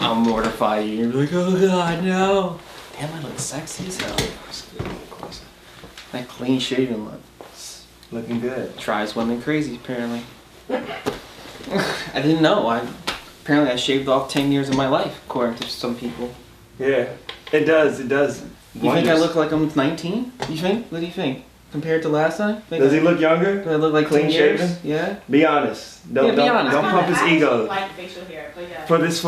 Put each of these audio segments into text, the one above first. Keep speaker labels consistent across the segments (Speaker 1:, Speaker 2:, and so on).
Speaker 1: I'll mortify you. You're like, oh god, no. Damn, I look sexy as hell. That clean shaven look.
Speaker 2: Looking good.
Speaker 1: Drives women crazy, apparently. I didn't know. Apparently I shaved off 10 years of my life, according to some people.
Speaker 2: Yeah, it does. It does.
Speaker 1: You think I look like I'm 19? You think? What do you think? Compared to last time?
Speaker 2: Does he look younger?
Speaker 1: Do I look like
Speaker 2: clean shaven?
Speaker 1: Yeah.
Speaker 2: Be honest. Don't pump his ego.
Speaker 3: Like facial hair, but yeah.
Speaker 2: For this,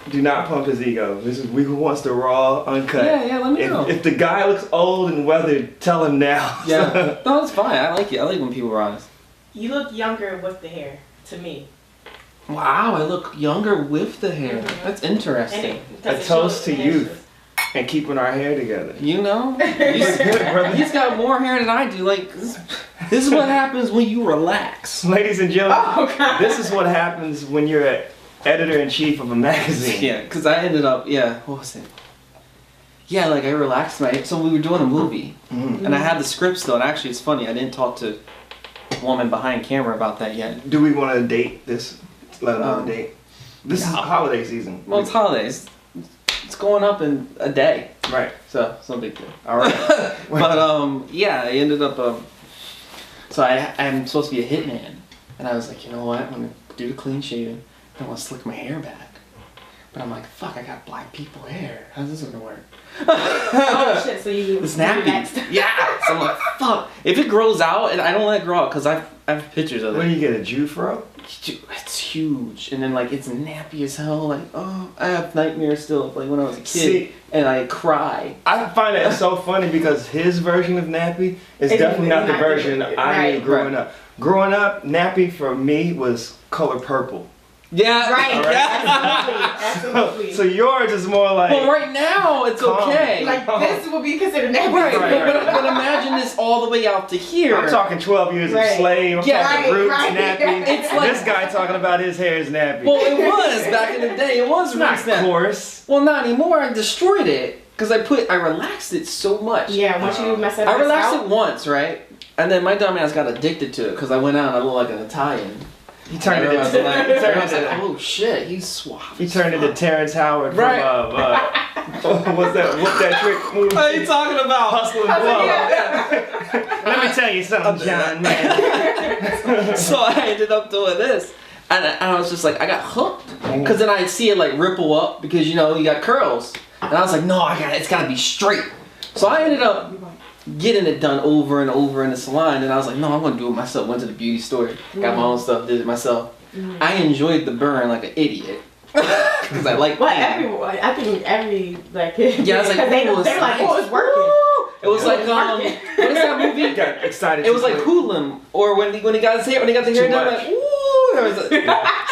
Speaker 2: do not pump his ego. This is we who wants the raw, uncut.
Speaker 1: Yeah, let me know.
Speaker 2: If the guy looks old and weathered, tell him now.
Speaker 1: Yeah. No, it's fine. I like it. I like when people are honest.
Speaker 3: You look younger with the hair, to me.
Speaker 1: Wow, I look younger with the hair.
Speaker 3: Mm-hmm.
Speaker 1: That's interesting.
Speaker 2: A toast to youth and keeping our hair together.
Speaker 1: You know, he's got more hair than I do. Like this is what happens when you relax.
Speaker 2: Ladies and gentlemen,
Speaker 3: God.
Speaker 2: this is what happens when you're an editor-in-chief of a magazine.
Speaker 1: Yeah, because I ended up, what was it? Yeah, like I relaxed so we were doing a movie, and I had the script still, and actually it's funny, I didn't talk to the woman behind camera about that yet.
Speaker 2: Do we want to date this? Let them date. This is holiday season.
Speaker 1: Well, it's holidays. It's going up in a day.
Speaker 2: Right.
Speaker 1: So, it's no big deal. Alright. But, yeah, I ended up, so I'm supposed to be a hitman, and I was like, you know what, I'm going to do the clean shaving. I want to slick my hair back. But I'm like, fuck, I got black people hair. How's this gonna work?
Speaker 3: Oh shit, so you
Speaker 1: it's nappy. Yeah. So I'm like, fuck. If it grows out, and I don't let it grow out because I have pictures of it.
Speaker 2: What do you get, a Jew fro?
Speaker 1: It's huge. And then like it's nappy as hell. Like, oh, I have nightmares still of like when I was a kid.
Speaker 2: See,
Speaker 1: and I cry.
Speaker 2: I find that so funny because his version of nappy is definitely not the version I knew growing up. Growing up, nappy for me was color purple.
Speaker 1: Yeah,
Speaker 3: right. Absolutely.
Speaker 2: So yours is more like.
Speaker 1: Well, right now it's okay.
Speaker 3: Like this would be considered nappy.
Speaker 1: Right. But imagine this all the way out to here.
Speaker 2: I'm talking 12 years of slave. I'm talking roots nappy.
Speaker 3: It's
Speaker 1: like
Speaker 2: this guy talking about his hair is nappy.
Speaker 1: Well, it was back in the day. It was
Speaker 2: not coarse.
Speaker 1: Well, not anymore. I destroyed it because I relaxed it so much.
Speaker 3: Yeah, once you mess up.
Speaker 1: I relaxed it once, right? And then my dumb ass got addicted to it because I went out and I looked like an Italian.
Speaker 2: He turned it into
Speaker 1: oh shit, he's suave.
Speaker 2: He turned into Terrence Howard from what's that trick movie?
Speaker 1: What are you talking about?
Speaker 2: Hustle and Blow. Yeah. Let me tell you something, John, man.
Speaker 1: So I ended up doing this. And I was just like, I got hooked. Because then I'd see it like ripple up because you got curls. And I was like, no, it's gotta be straight. So I ended up getting it done over and over in the salon, and I was like, no, I'm gonna do it myself. Went to the beauty store, got my own stuff, did it myself. I enjoyed the burn like an idiot because I like.
Speaker 3: Well, everyone, I think every
Speaker 1: yeah, I was like,
Speaker 3: they're like, oh, it's working.
Speaker 1: It was like what is that movie?
Speaker 2: Got excited.
Speaker 1: It was like Hoodlum, or when he got the hair done, like ooh, there was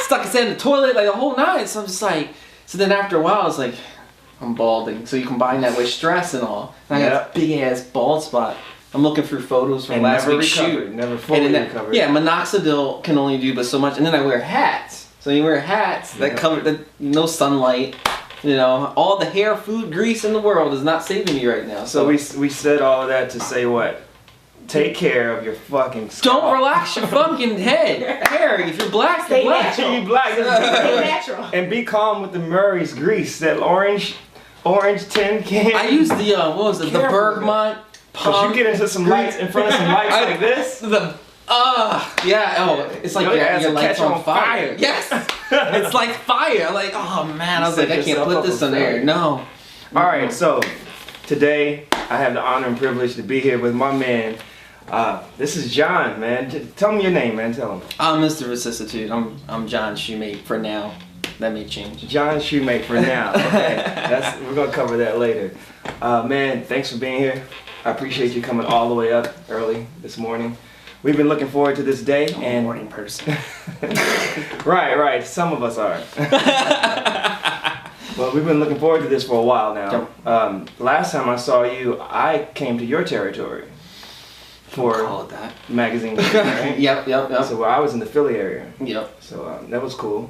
Speaker 1: stuck his head in the toilet like the whole night. So I'm just like, so then after a while, I was like, I'm balding. So you combine that with stress and all. And I got a big ass bald spot. I'm looking through photos from last week's shoot.
Speaker 2: Never fully recovered.
Speaker 1: Yeah, minoxidil can only do but so much. And then I wear hats. So you wear hats that cover no sunlight. All the hair, food, grease in the world is not saving me right now.
Speaker 2: So we said all of that to say what? Take care of your fucking scalp.
Speaker 1: Don't relax your fucking hair. If you're black,
Speaker 3: stay
Speaker 1: you're black.
Speaker 3: natural.
Speaker 2: You black.
Speaker 3: Stay natural.
Speaker 2: And be calm with the Murray's grease. That orange tin can.
Speaker 1: I used the what was it? The Bergmont.
Speaker 2: Cause you get into some lights in front of some lights like this.
Speaker 1: It's like your lights on fire. Yes, it's like fire. Like, oh man, I was like, I can't put this on there. No.
Speaker 2: All right, so today I have the honor and privilege to be here with my man. This is John, man. Tell me your name, man. Tell him.
Speaker 1: I'm Mr. Vicissitude. I'm John Shoemate for now. That may change.
Speaker 2: John Shoemate for now. Okay, we're gonna cover that later. Man, thanks for being here. I appreciate you coming all the way up early this morning. We've been looking forward to this day.
Speaker 1: I'm a morning person.
Speaker 2: Right. Some of us are. Well, we've been looking forward to this for a while now. Last time I saw you, I came to your territory for
Speaker 1: call it that
Speaker 2: magazine. Right?
Speaker 1: Yep.
Speaker 2: So I was in the Philly area.
Speaker 1: Yep.
Speaker 2: So that was cool.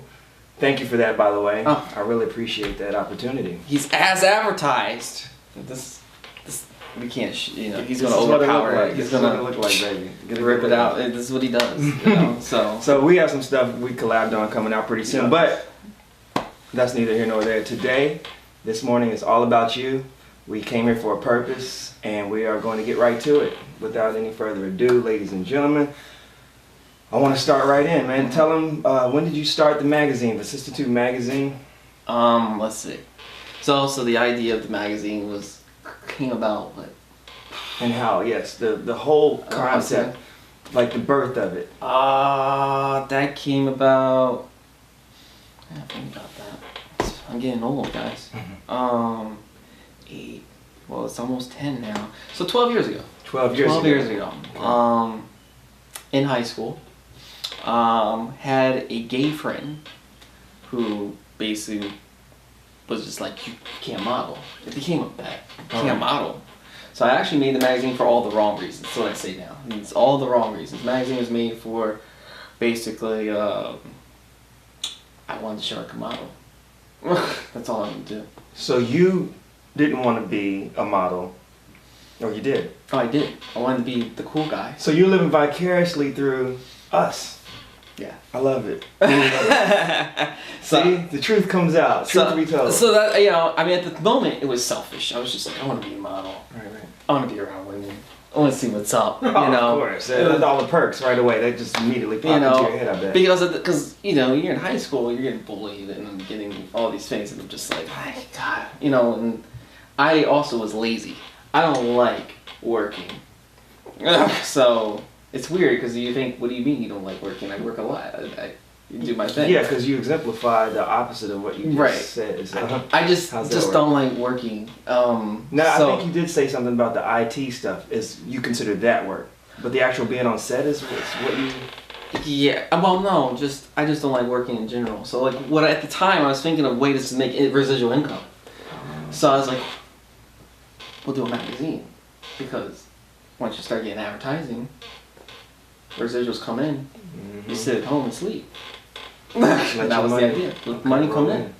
Speaker 2: Thank you for that, by the way.
Speaker 1: Oh.
Speaker 2: I really appreciate that opportunity.
Speaker 1: He's as advertised. This we can't. He's gonna overpower it. He's gonna
Speaker 2: look like, baby.
Speaker 1: Rip it out. This is what he does. So
Speaker 2: we have some stuff we collabed on coming out pretty soon. But That's neither here nor there. Today, this morning is all about you. We came here for a purpose, and we are going to get right to it. Without any further ado, ladies and gentlemen, I want to start right in, man. Tell them, when did you start the magazine, Vicissitude magazine?
Speaker 1: Let's see. So the idea of the magazine came about what?
Speaker 2: And how? Yes, the whole concept, like the birth of it.
Speaker 1: That came about. Yeah, think about that. I'm getting old, guys. Well, it's almost 10 now. So 12 years ago.
Speaker 2: 12 years ago.
Speaker 1: 12 years ago.
Speaker 2: Okay.
Speaker 1: In high school, had a gay friend who basically was just like, you can't model. It became a bet. You can't model. So I actually made the magazine for all the wrong reasons. That's what I say now. It's all the wrong reasons. The magazine was made for basically, I wanted to show I could model. That's all I wanted to do.
Speaker 2: So you didn't want to be a model, or you did?
Speaker 1: Oh, I did. I wanted to be the cool guy.
Speaker 2: So you're living vicariously through us.
Speaker 1: Yeah.
Speaker 2: I love it. See, the truth comes out. Truth be told.
Speaker 1: So that, I mean, at the moment, it was selfish. I was just like, I want to be a model.
Speaker 2: Right.
Speaker 1: I want to be around women. I want to see what's up.
Speaker 2: Of course. All the perks right away. They just immediately pop into your head, I bet.
Speaker 1: Because you're in high school, you're getting bullied and I'm getting all these things, and I'm just like, oh my God, and I also was lazy. I don't like working. So it's weird because you think, what do you mean you don't like working? I work a lot. I do my thing.
Speaker 2: Yeah, because you exemplify the opposite of what you just said. So
Speaker 1: I just don't like working.
Speaker 2: I think you did say something about the IT stuff. Is you consider that work, but the actual being on set is what you.
Speaker 1: Yeah. Well, no, I just don't like working in general. So like, at the time I was thinking of ways to make residual income. So I was like, we'll do a magazine, because once you start getting advertising, residuals come in. You sit at home and sleep. That was the idea. Money come in. And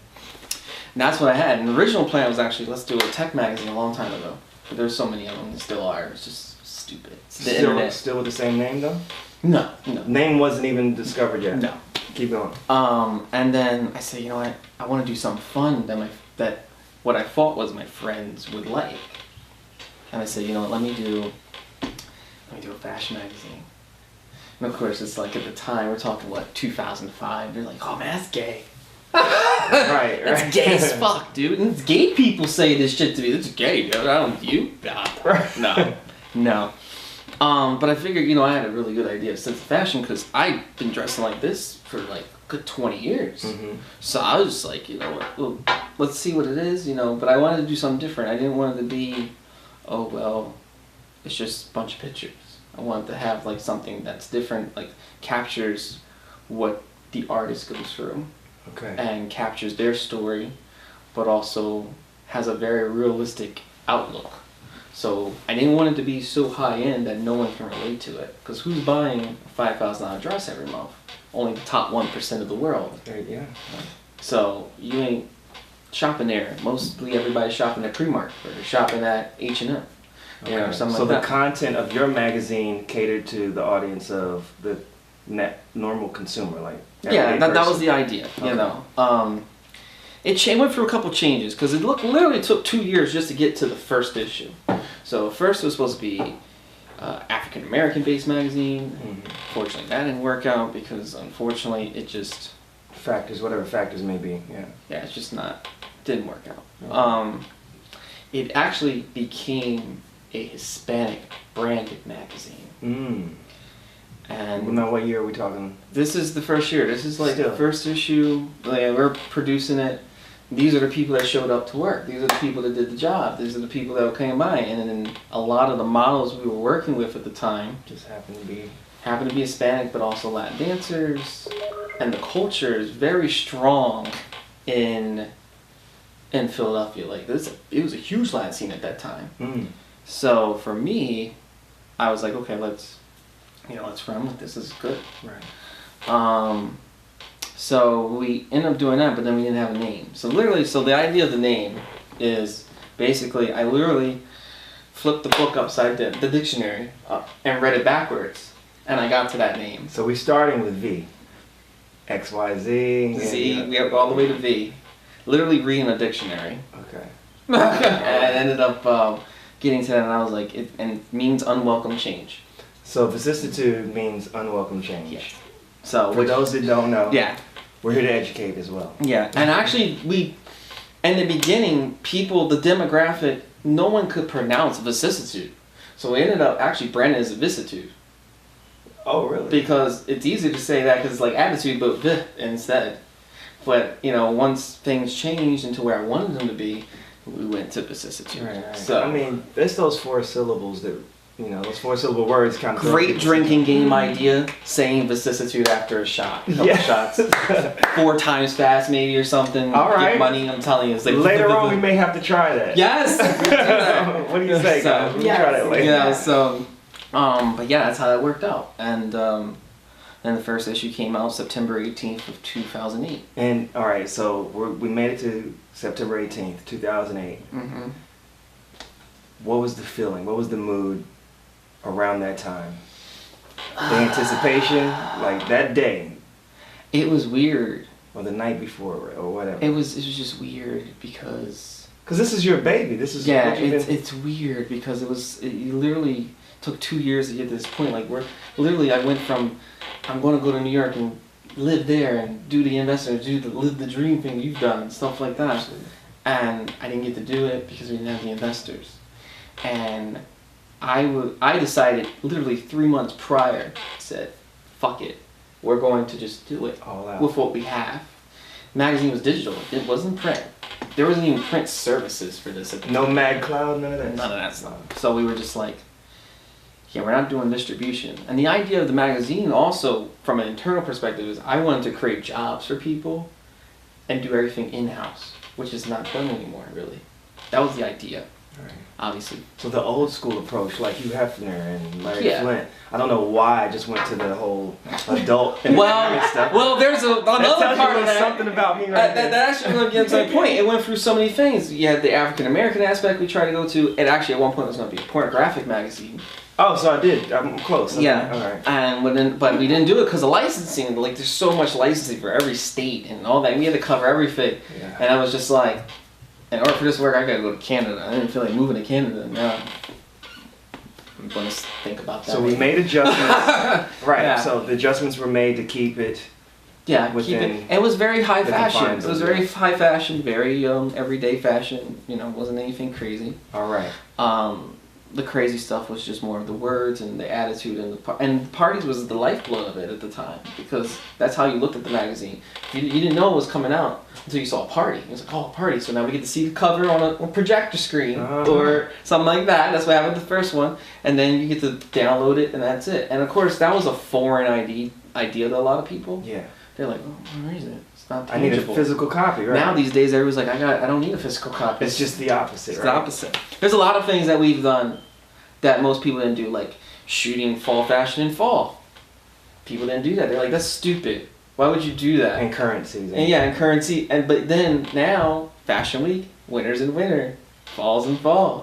Speaker 1: that's what I had. And the original plan was actually, let's do a tech magazine a long time ago. But there's so many of them, there still are. It's just stupid. It's the internet.
Speaker 2: Still with the same name though?
Speaker 1: No.
Speaker 2: Name wasn't even discovered yet.
Speaker 1: No.
Speaker 2: Keep going.
Speaker 1: And then I said, you know what? I want to do something fun that what I thought was my friends would like. And I said, you know what? Let me do a fashion magazine. And of course, it's like at the time, we're talking, 2005. They're like, oh man, that's gay.
Speaker 2: Right.
Speaker 1: That's gay as fuck, dude. And gay people say this shit to me. It's gay, dude. I don't, you? No. But I figured, I had a really good idea of sense of fashion because I've been dressing like this for like a good 20 years. Mm-hmm. So I was just like, let's see what it is, But I wanted to do something different. I didn't want it to be, it's just a bunch of pictures. I wanted to have like something that's different, like captures what the artist goes through.
Speaker 2: Okay. And
Speaker 1: captures their story, but also has a very realistic outlook. So I didn't want it to be so high end that no one can relate to it. Because who's buying a $5,000 dress every month? Only the top 1% of the world.
Speaker 2: Yeah.
Speaker 1: So you ain't shopping there. Mostly everybody's shopping at Primark or shopping at H&M.
Speaker 2: Okay. So the content of your magazine catered to the audience of the normal consumer, like
Speaker 1: that was the idea.
Speaker 2: Okay.
Speaker 1: It went through a couple changes because it literally took 2 years just to get to the first issue. So first it was supposed to be African American based magazine. Mm-hmm. Fortunately, that didn't work out because unfortunately it just
Speaker 2: whatever factors may be.
Speaker 1: Yeah, it's just didn't work out. Okay. It actually became a Hispanic branded magazine. And
Speaker 2: now, what year are we talking?
Speaker 1: This is the first year. This is like the first issue. We're producing it. These are the people that showed up to work. These are the people that did the job. These are the people that came by. And then a lot of the models we were working with at the time
Speaker 2: just happened to be
Speaker 1: Hispanic, but also Latin dancers. And the culture is very strong in Philadelphia. Like it was a huge Latin scene at that time. So for me, I was like, okay, let's run with this. This is good.
Speaker 2: Right.
Speaker 1: So we ended up doing that, but then we didn't have a name. So the idea of the name is basically I literally flipped the book upside down, the dictionary, and read it backwards, and I got to that name.
Speaker 2: So we're starting with V. X, Y, Z.
Speaker 1: Z. We have all the way to V. literally reading a dictionary.
Speaker 2: Okay.
Speaker 1: And I ended up getting to that, and I was like, and it means unwelcome change.
Speaker 2: So vicissitude means unwelcome change.
Speaker 1: Yes. So
Speaker 2: for those that don't know,
Speaker 1: yeah,
Speaker 2: we're here to educate as well.
Speaker 1: Yeah, and actually in the beginning, the demographic, no one could pronounce vicissitude. So we ended up actually branding it as a vicissitude.
Speaker 2: Oh, really?
Speaker 1: Because it's easy to say that because it's like attitude, but vih instead. But, once things changed into where I wanted them to be, we went to vicissitude.
Speaker 2: Right.
Speaker 1: So,
Speaker 2: I mean, it's those 4 syllables that, those 4-syllable words kind of...
Speaker 1: Great drinking game idea, saying vicissitude after a shot. A couple shots. 4 times fast maybe or something.
Speaker 2: All right.
Speaker 1: Get money, I'm telling you. It's like
Speaker 2: later on we may have to try that.
Speaker 1: Yes! We do that.
Speaker 2: What do you say, guys? We can try that later.
Speaker 1: Yeah, so... but yeah, that's how that worked out. And then the first issue came out September 18th of 2008.
Speaker 2: And, alright, so we made it to September 18th, 2008.
Speaker 1: Mm-hmm.
Speaker 2: What was the feeling? What was the mood around that time? The anticipation, like that day.
Speaker 1: It was weird.
Speaker 2: Or the night before, or whatever.
Speaker 1: It was just weird because...
Speaker 2: Because this is your baby. This is
Speaker 1: yeah,
Speaker 2: what you've been...
Speaker 1: it's weird because it literally took 2 years to get to this point. Like I went from, I'm going to go to New York and live there and do the investment, live the dream thing you've done and stuff like that. Absolutely. And I didn't get to do it because we didn't have the investors. And I decided literally 3 months prior, said, fuck it. We're going to just do it
Speaker 2: all out
Speaker 1: with what we have. Magazine was digital. It wasn't print. There wasn't even print services for this.
Speaker 2: No Mag Cloud, none of that?
Speaker 1: None of that stuff. So we were just like, yeah, we're not doing distribution. And the idea of the magazine also, from an internal perspective, is I wanted to create jobs for people and do everything in-house, which is not done anymore, really. That was the idea,
Speaker 2: right.
Speaker 1: Obviously.
Speaker 2: So the old school approach, like Hugh Hefner and Larry Flint, I don't know why I just went to the whole adult stuff.
Speaker 1: Well, there's another part of that.
Speaker 2: Something about me right there.
Speaker 1: That actually really gets to the point. It went through so many things. You had the African American aspect we tried to go to. It actually at one point was going to be a pornographic magazine.
Speaker 2: Oh, so I did. I'm close.
Speaker 1: Yeah.
Speaker 2: All right.
Speaker 1: And but we didn't do it because of licensing. Like there's so much licensing for every state and all that. We had to cover everything. Yeah. And I was just like, in order for this to work, I gotta go to Canada. I didn't feel like moving to Canada. Now I'm gonna think about that.
Speaker 2: So we made adjustments. Right.
Speaker 1: Yeah.
Speaker 2: So the adjustments were made to keep it.
Speaker 1: Yeah,
Speaker 2: within
Speaker 1: keep it. It was very high fashion. It was very
Speaker 2: yeah.
Speaker 1: high fashion, very everyday fashion. Wasn't anything crazy.
Speaker 2: All right.
Speaker 1: The crazy stuff was just more of the words and the attitude and the parties was the lifeblood of it at the time because that's how you looked at the magazine. You didn't know it was coming out until you saw a party. It was like, oh, a party. So now we get to see the cover on a projector screen or something like that. That's what happened with the first one. And then you get to download it and that's it. And of course, that was a foreign idea to a lot of people.
Speaker 2: Yeah.
Speaker 1: They're like, oh, where is it? It's not
Speaker 2: tangible. I need a physical copy, right?
Speaker 1: Now these days, everyone's like, I don't need a physical copy.
Speaker 2: It's just the opposite,
Speaker 1: It's
Speaker 2: right?
Speaker 1: the opposite. There's a lot of things that we've done that most people didn't do, like shooting fall fashion in fall. People didn't do that. They're like, that's stupid. Why would you do that?
Speaker 2: And current season.
Speaker 1: And yeah, and currency. But then now, Fashion Week, winters in winter, falls in fall.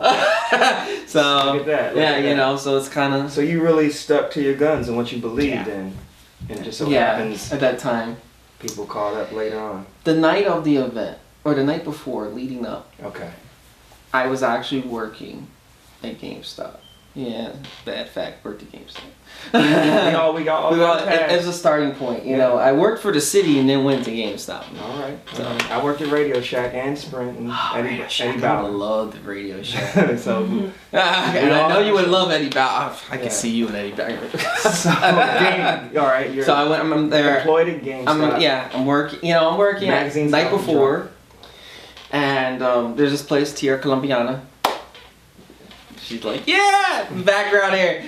Speaker 1: So
Speaker 2: look at that.
Speaker 1: Yeah, so it's kind of.
Speaker 2: So you really stuck to your guns and what you believed in, and just so happens
Speaker 1: at that time,
Speaker 2: people called up later on.
Speaker 1: The night of the event, or the night before, leading up.
Speaker 2: Okay.
Speaker 1: I was actually working at GameStop. Yeah, bad fact, worked at GameStop.
Speaker 2: we got all
Speaker 1: as a starting point, you know. I worked for the city and then went to GameStop.
Speaker 2: All right. So I worked at Radio Shack and Sprint and
Speaker 1: Radio Shack. I would love the Radio Shack.
Speaker 2: So
Speaker 1: and I know you would love Eddie Bauer. I can see you and Eddie Bauer.
Speaker 2: All right.
Speaker 1: So I'm there.
Speaker 2: Employed at GameStop.
Speaker 1: I'm working. I'm working.
Speaker 2: Magazines
Speaker 1: night before, and there's this place, Tierra Colombiana. She's like, yeah, background here.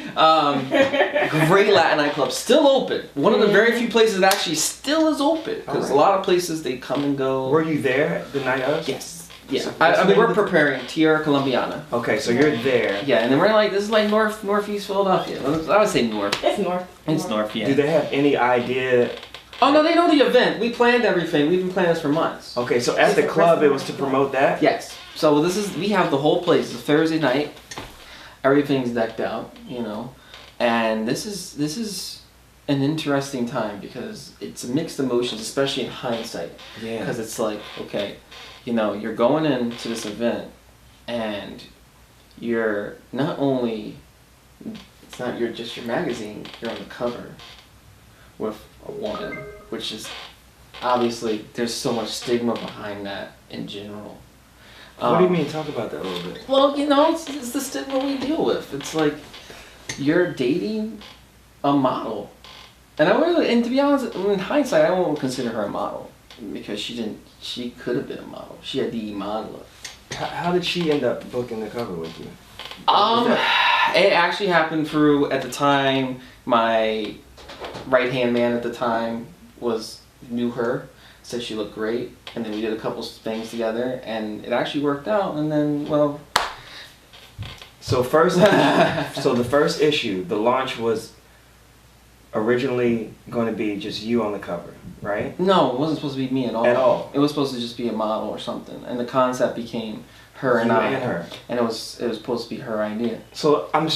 Speaker 1: Great Latin nightclub, still open. One of the very few places that actually still is open. Because a lot of places, they come and go.
Speaker 2: Were you there the night of?
Speaker 1: Yes. Yeah. So I mean, we're preparing Tierra Colombiana.
Speaker 2: Okay, so you're there.
Speaker 1: Yeah, and then we're like, this is like northeast Philadelphia. I would say north.
Speaker 3: It's north.
Speaker 1: It's north, yeah.
Speaker 2: Do they have any idea?
Speaker 1: Oh, no, they know the event. We planned everything. We've been planning this for months.
Speaker 2: Okay, so at the club, it was to promote that?
Speaker 1: Yes. So we have the whole place. It's a Thursday night. Everything's decked out, and this is an interesting time because it's mixed emotions, especially in hindsight.
Speaker 2: Yeah.
Speaker 1: Because it's like, okay, you know, you're going into this event, and you're not only, it's not just your magazine, you're on the cover with a woman, which is obviously, there's so much stigma behind that in general.
Speaker 2: What do you mean? Talk about that a little bit.
Speaker 1: Well, you know, it's the stigma we deal with. It's like you're dating a model, and and to be honest, in hindsight, I won't consider her a model because she could have been a model. She had the Iman look.
Speaker 2: How did she end up booking the cover with you?
Speaker 1: It actually happened through, at the time, my right hand man at the time knew her, said she looked great, and then we did a couple things together, and it actually worked out. And then, well,
Speaker 2: so the first issue, the launch was originally going to be just you on the cover, right?
Speaker 1: No, it wasn't supposed to be me at all.
Speaker 2: At all.
Speaker 1: It was supposed to just be a model or something, and the concept became her and
Speaker 2: You
Speaker 1: I,
Speaker 2: and her.
Speaker 1: and it was supposed to be her idea.
Speaker 2: So I'm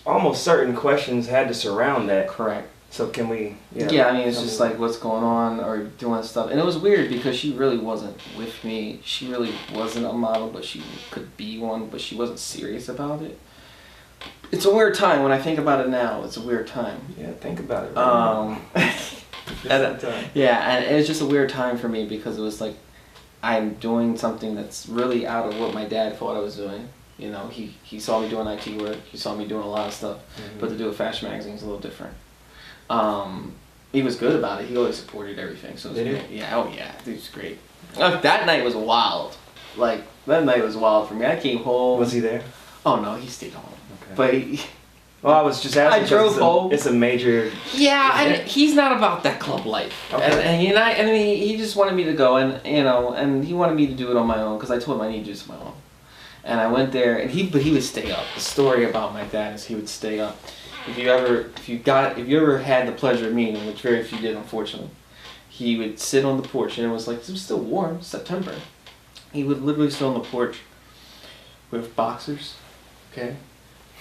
Speaker 2: almost certain questions had to surround that.
Speaker 1: Correct.
Speaker 2: So can we?
Speaker 1: Yeah, I mean, it's just like what's going on or doing stuff, and it was weird because she really wasn't with me. She really wasn't a model, but she could be one, but she wasn't serious about it. It's a weird time when I think about it now. It's a weird time.
Speaker 2: Yeah, think about it. Right
Speaker 1: yeah, and it was just a weird time for me because it was like I'm doing something that's really out of what my dad thought I was doing. You know, he saw me doing IT work. He saw me doing a lot of stuff, but to do a fashion magazine is a little different. He was good about it. He always supported everything. So it was great. Yeah, oh yeah, it was great. That night was wild. Like that night was wild for me. I came home.
Speaker 2: Was he there?
Speaker 1: Oh no, he stayed home.
Speaker 2: Okay.
Speaker 1: But
Speaker 2: well, I was just asking.
Speaker 1: I drove home.
Speaker 2: It's a major.
Speaker 1: Yeah, and he's not about that club life.
Speaker 2: Okay.
Speaker 1: And he just wanted me to go, and you know, and he wanted me to do it on my own because I told him I need to do this on my own. And I went there, and he would stay up. The story about my dad is he would stay up. If you ever had the pleasure of meeting him, which very few did, unfortunately, he would sit on the porch, and it was still warm, September. He would literally sit on the porch with boxers, okay,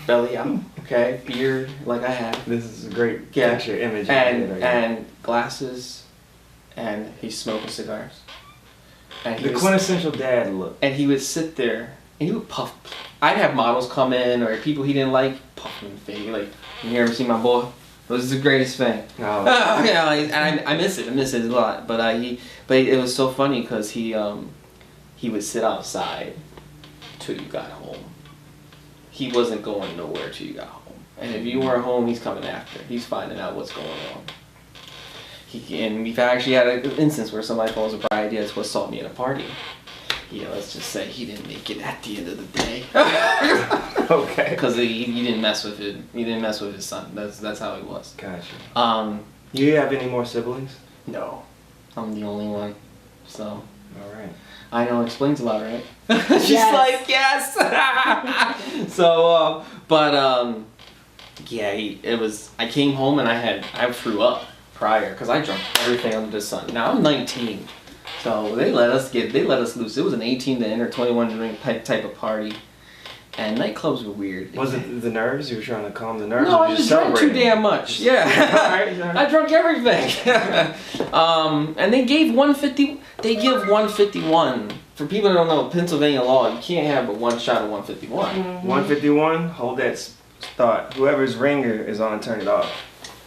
Speaker 1: belly out, okay, beard like I have.
Speaker 2: This is a great picture image.
Speaker 1: And glasses, and he's smoking cigars. And
Speaker 2: the quintessential dad look.
Speaker 1: And he would sit there, and he would puff. I'd have models come in, or people he didn't like, puff him in the face, like, you ever see my boy? It was the greatest thing.
Speaker 2: Oh.
Speaker 1: Yeah, and I miss it. I miss it a lot. But it was so funny because he would sit outside till you got home. He wasn't going nowhere till you got home. And if you weren't home, he's coming after. He's finding out what's going on. And we've actually had an instance where somebody phones a bright idea to assault me at a party. Yeah, let's just say he didn't make it at the end of the day.
Speaker 2: Okay.
Speaker 1: Because he didn't mess with it. He didn't mess with his son. That's how he was.
Speaker 2: Gotcha. Do you have any more siblings?
Speaker 1: No, I'm the only one. So.
Speaker 2: All right.
Speaker 1: I know, it explains a lot, right? She's like, yes. So, yeah, it was. I came home and I threw up prior because I drank everything under the sun. Now I'm 19. So they let us loose. It was an 18 to enter 21 drink type of party, and nightclubs were weird.
Speaker 2: Was it the nerves? You were trying to calm the nerves?
Speaker 1: No, I just drank too damn much. Yeah, I drank everything. And they gave 150. They give 151 for people that don't know Pennsylvania law. You can't have but one shot of 151.
Speaker 2: 151. Hold that thought. Whoever's ringer is on, turn it off.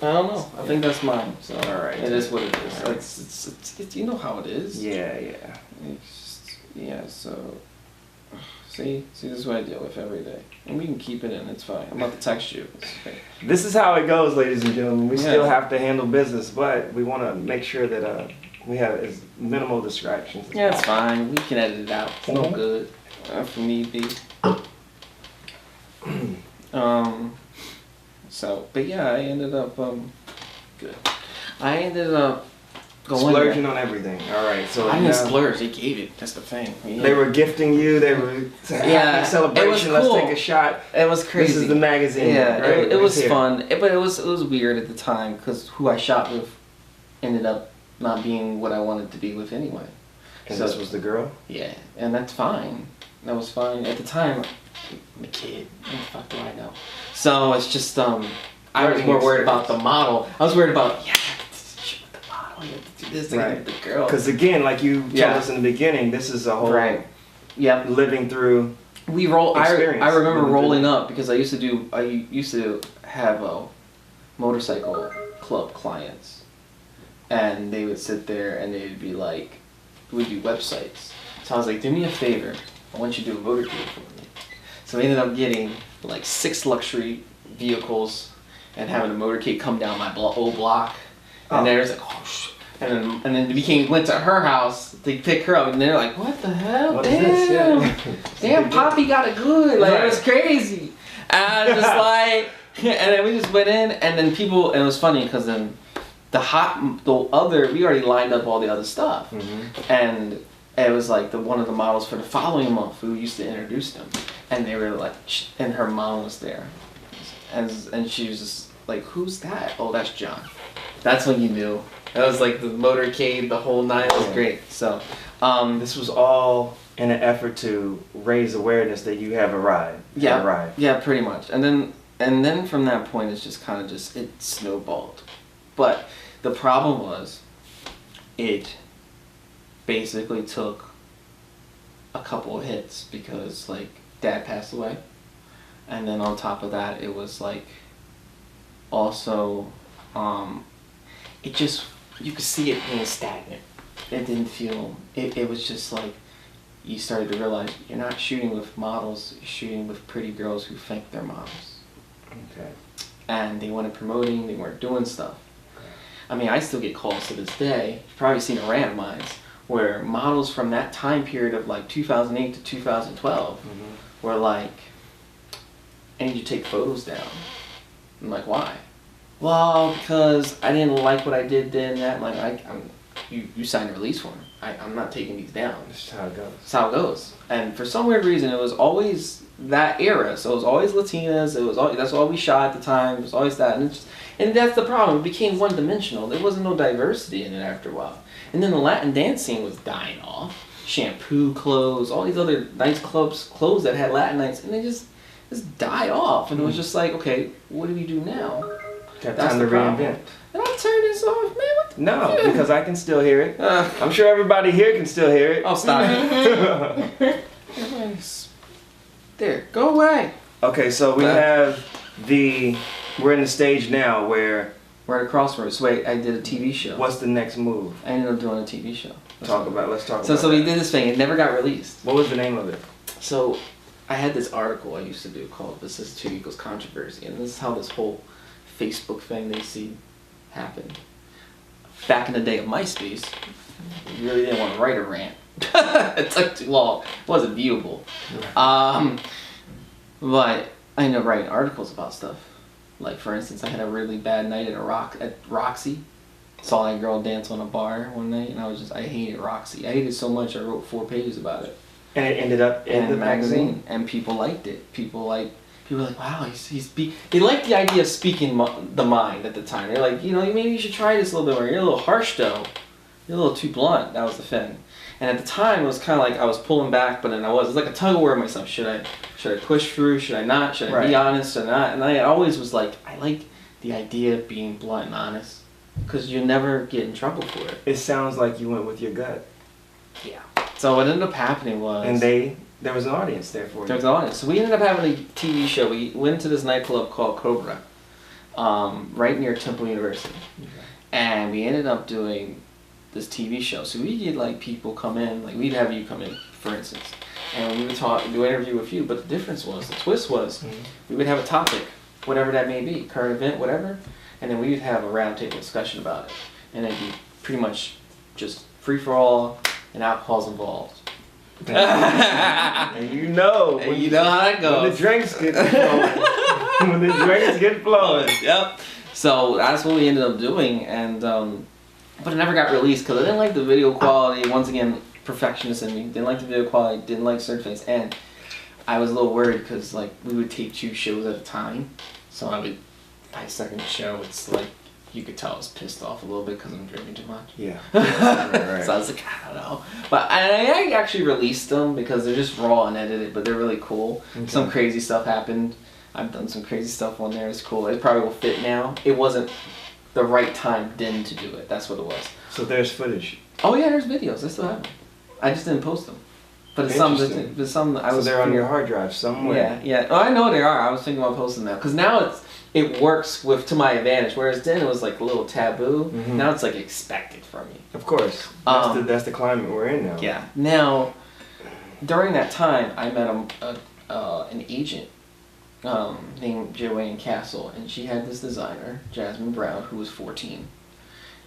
Speaker 1: I don't know. I think that's mine. So
Speaker 2: all right,
Speaker 1: it is what it is. It's you know how it is.
Speaker 2: Yeah.
Speaker 1: Yeah. So see, this is what I deal with every day, and we can keep it in. It's fine. I'm about to text you. Okay.
Speaker 2: This is how it goes, ladies and gentlemen. We still have to handle business, but we want to make sure that we have as minimal distractions.
Speaker 1: Yeah, it's fine. We can edit it out. It's no good if need be. So, but yeah, I ended up good. I ended up going
Speaker 2: splurging on everything. All right, so
Speaker 1: I didn't splurge. They gave it. That's the thing. Yeah.
Speaker 2: They were gifting you. They were happy celebration.
Speaker 1: It was cool.
Speaker 2: Let's take a shot.
Speaker 1: It was crazy.
Speaker 2: This is the magazine.
Speaker 1: Yeah,
Speaker 2: right?
Speaker 1: it was fun, but it was weird at the time because who I shot with ended up not being what I wanted to be with anyway.
Speaker 2: And so, this was the girl?
Speaker 1: Yeah, and that's fine. That was fine. At the time, I'm a kid. What the fuck do I know? So it's just, I was more worried about the model. I was worried about, yeah, I have to shoot with the model. You have to do this to get the girl.
Speaker 2: Because again, like you told us in the beginning, this is a whole living through.
Speaker 1: We roll. I remember rolling up because I used to have motorcycle club clients, and they would sit there and they'd be like, we'd do websites. So I was like, do me a favor, I want you to do a motorcade for me. So we ended up getting like 6 luxury vehicles and having a motorcade come down my old block, and there's like, oh shit. And then went to her house to pick her up, and they're like, "What the hell? Damn, damn, Poppy got it good. Like it was crazy." And I was just like, and then we just went in, and then people, and it was funny because then we already lined up all the other stuff, and it was like one of the models for the following month who used to introduce them, and they were like, and her mom was there, and she was just like, "Who's that?" "Oh, that's John." That's when you knew. That was like the motorcade, the whole night. It was great. So,
Speaker 2: this was all in an effort to raise awareness that you have arrived.
Speaker 1: Yeah, pretty much. And then from that point, it's just kind of it snowballed. But the problem was, it basically took a couple of hits because like Dad passed away, and then on top of that, it was like also, it just. You could see it being stagnant. It didn't feel, it was just like, you started to realize you're not shooting with models, you're shooting with pretty girls who think they're models.
Speaker 2: Okay.
Speaker 1: And they weren't promoting, they weren't doing stuff. I mean, I still get calls to this day, you've probably seen a rant of mine, where models from that time period of like 2008 to 2012 were like, I need you to take photos down. I'm like, why? Well, because I didn't like what I did then. That like you signed a release form. I'm not taking these down.
Speaker 2: That's how it goes.
Speaker 1: That's how it goes. And for some weird reason, it was always that era. So it was always Latinas. It was that's all we shot at the time. It was always that, and that's the problem. It became one dimensional. There wasn't no diversity in it after a while. And then the Latin dance scene was dying off. Shampoo clothes, all these other nice clothes that had Latin nights, and they just died off. And it was just like, okay, what do we do now?
Speaker 2: Got time to reinvent.
Speaker 1: Did I turn this off, man?
Speaker 2: No, because I can still hear it. I'm sure everybody here can still hear it.
Speaker 1: Oh, stop it. There, go away.
Speaker 2: Okay, so we have we're in the stage now where...
Speaker 1: We're at a crossroads. Wait, I did a TV show.
Speaker 2: What's the next move?
Speaker 1: I ended up doing a TV show.
Speaker 2: Let's talk about that.
Speaker 1: So we did this thing. It never got released.
Speaker 2: What was the name of it?
Speaker 1: So I had this article I used to do called Vicissitude equals Controversy, and this is how this whole Facebook thing they see happened. Back in the day of MySpace, you really didn't want to write a rant. It took too long. It wasn't viewable. But I ended up writing articles about stuff. Like for instance, I had a really bad night at Roxy. Saw that girl dance on a bar one night, and I hated Roxy. I hated it so much I wrote 4 pages about it.
Speaker 2: And it ended up in the magazine.
Speaker 1: And people liked it. People were like, wow, they liked the idea of speaking the mind at the time. They're like, maybe you should try this a little bit more. You're a little harsh though. You're a little too blunt. That was the thing. And at the time, it was kind of like I was pulling back, but then it was like a tug of war myself. Should I push through? Should I not? Should I be honest or not? And I always was like, I like the idea of being blunt and honest, because you never get in trouble for it.
Speaker 2: It sounds like you went with your gut.
Speaker 1: Yeah. So what ended up happening was...
Speaker 2: And there was an audience there for you.
Speaker 1: There was an audience. So we ended up having a TV show. We went to this nightclub called Cobra, right near Temple University. Okay. And we ended up doing this TV show. So we did like people come in, like we'd have you come in, for instance, and we would do an interview with you. But the difference was, the twist was, we would have a topic, whatever that may be, current event, whatever, and then we would have a roundtable discussion about it. And it'd be pretty much just free for all, and alcohol's involved.
Speaker 2: And you know
Speaker 1: how that goes.
Speaker 2: When the drinks get flowing. When the drinks get flowing.
Speaker 1: Yep. So that's what we ended up doing, and but it never got released because I didn't like the video quality. Once again, perfectionist in me didn't like the video quality, didn't like certain things, and I was a little worried because like we would tape 2 shows at a time, so by second show it's like you could tell I was pissed off a little bit because I'm drinking too much.
Speaker 2: Yeah.
Speaker 1: Right. So I was like, I don't know, but I actually released them because they're just raw and edited, but they're really cool. Okay. Some crazy stuff happened. I've done some crazy stuff on there. It's cool. It probably will fit now. It wasn't the right time then to do it. That's what it was.
Speaker 2: So there's footage.
Speaker 1: Oh yeah, there's videos. I still have them. I just didn't post them. But it's
Speaker 2: Interesting.
Speaker 1: some I was.
Speaker 2: So they're on your hard drive somewhere.
Speaker 1: Yeah, yeah. Oh, I know they are. I was thinking about posting them because now it works to my advantage. Whereas then it was like a little taboo.
Speaker 2: Mm-hmm.
Speaker 1: Now it's like expected from me.
Speaker 2: Of course. That's the climate we're in now.
Speaker 1: Yeah. Now, during that time, I met an agent named Joanne Castle, and she had this designer, Jasmine Brown, who was 14,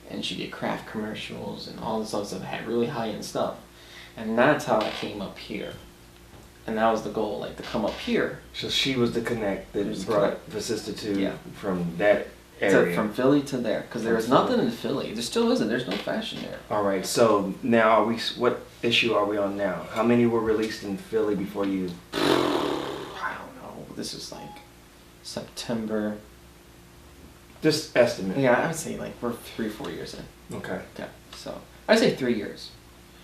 Speaker 1: and she did craft commercials and all this other stuff. Had really high end stuff, and that's how I came up here. And that was the goal, like to come up here.
Speaker 2: So she was the connect that brought Vicissitude from that area.
Speaker 1: From Philly to there, because there was nothing in Philly. There still isn't. There's no fashion there.
Speaker 2: All right. So now what issue are we on now? How many were released in Philly before you?
Speaker 1: I don't know. This is like September.
Speaker 2: Just estimate.
Speaker 1: Yeah, I would say like we're 3-4 years in.
Speaker 2: Okay.
Speaker 1: Yeah. So I'd say 3 years,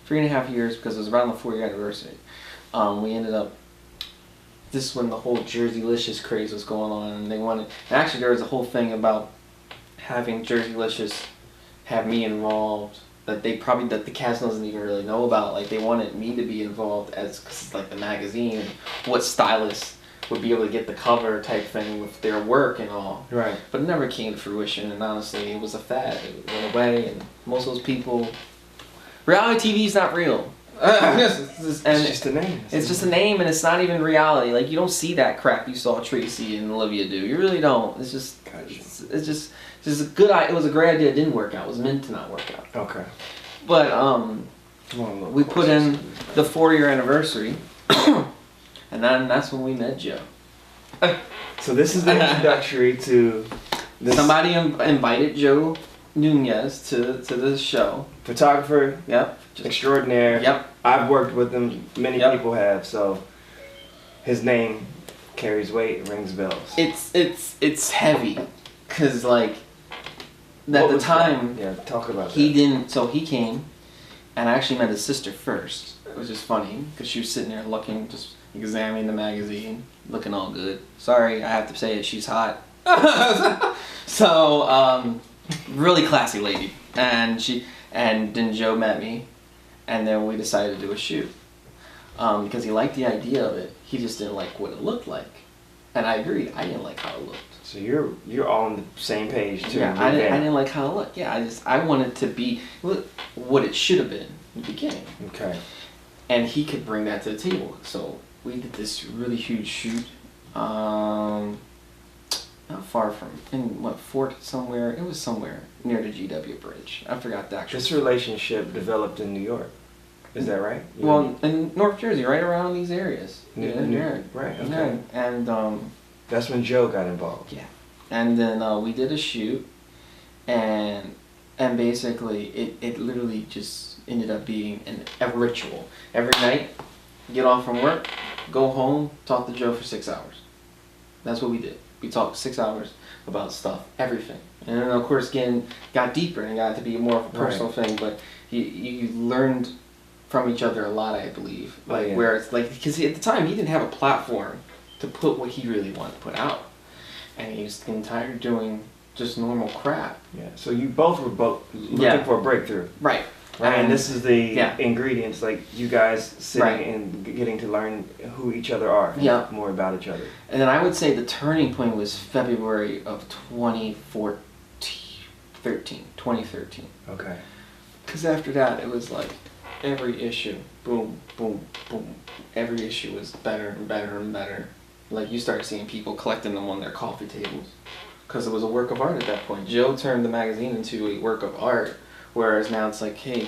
Speaker 1: 3.5 years, because it was around the 4-year anniversary. We ended up. This is when the whole Jerseylicious craze was going on, and they wanted. And actually, there was a whole thing about having Jerseylicious have me involved that the cast doesn't even really know about. Like they wanted me to be involved as because it's like the magazine, and what stylists would be able to get the cover type thing with their work and all.
Speaker 2: Right.
Speaker 1: But it never came to fruition, and honestly, it was a fad. It went away, and most of those people. Reality TV is not real.
Speaker 2: It's just a name.
Speaker 1: It's just a name, and it's not even reality. Like you don't see that crap you saw Tracy and Olivia do. You really don't. It's just, it's just a good. It was a great idea. It didn't work out. It was meant to not work out.
Speaker 2: Okay.
Speaker 1: But we put in the 4-year anniversary, and then that's when we met Joe.
Speaker 2: So this is the introductory to this.
Speaker 1: Somebody invited Joe Nunez to the show.
Speaker 2: Photographer.
Speaker 1: Yep.
Speaker 2: Extraordinaire.
Speaker 1: Yep.
Speaker 2: I've worked with him. Many people have. So his name carries weight, rings bells.
Speaker 1: It's heavy, cause like at the time
Speaker 2: talk about
Speaker 1: he didn't. So he came, and I actually met his sister first. It was just funny because she was sitting there looking, just examining the magazine, looking all good. Sorry, I have to say it. She's hot. So really classy lady, and then Joe met me. And then we decided to do a shoot because he liked the idea of it. He just didn't like what it looked like, and I agreed. I didn't like how it looked.
Speaker 2: So you're all on the same page too.
Speaker 1: Yeah, I didn't like how it looked. Yeah, I wanted to be what it should have been in the beginning.
Speaker 2: Okay.
Speaker 1: And he could bring that to the table. So we did this really huge shoot, not far from Fort somewhere. It was somewhere near the GW Bridge. I forgot the actual.
Speaker 2: This relationship developed in New York. Is that right?
Speaker 1: Well, in North Jersey, right around these areas. Yeah.
Speaker 2: Right. Okay.
Speaker 1: And
Speaker 2: that's when Joe got involved.
Speaker 1: Yeah. And then we did a shoot, and basically it literally just ended up being a ritual. Every night, get off from work, go home, talk to Joe for 6 hours. That's what we did. We talked 6 hours about stuff, everything. And then of course got deeper and got to be more of a personal thing, but you learned from each other a lot, I believe. Like where it's like, because at the time he didn't have a platform to put what he really wanted to put out. And he was tired of doing just normal crap.
Speaker 2: Yeah. So you both were looking for a breakthrough. Right. And this is the ingredients, like you guys sitting and getting to learn who each other are, and more about each other.
Speaker 1: And then I would say the turning point was February of 2013.
Speaker 2: Okay.
Speaker 1: Because after that, it was like every issue, boom, boom, boom. Every issue was better and better and better. Like you start seeing people collecting them on their coffee tables, because it was a work of art at that point. Joe turned the magazine into a work of art. Whereas now it's like, hey,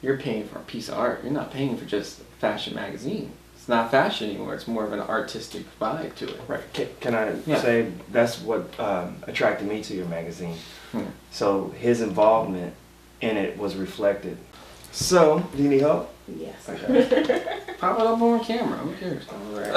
Speaker 1: you're paying for a piece of art. You're not paying for just a fashion magazine. It's not fashion anymore. It's more of an artistic vibe to it.
Speaker 2: Right. Can I say that's what attracted me to your magazine? So his involvement in it was reflected. So, do you need help?
Speaker 3: Yes.
Speaker 2: Okay.
Speaker 1: Pop it up on camera. Who cares? All right.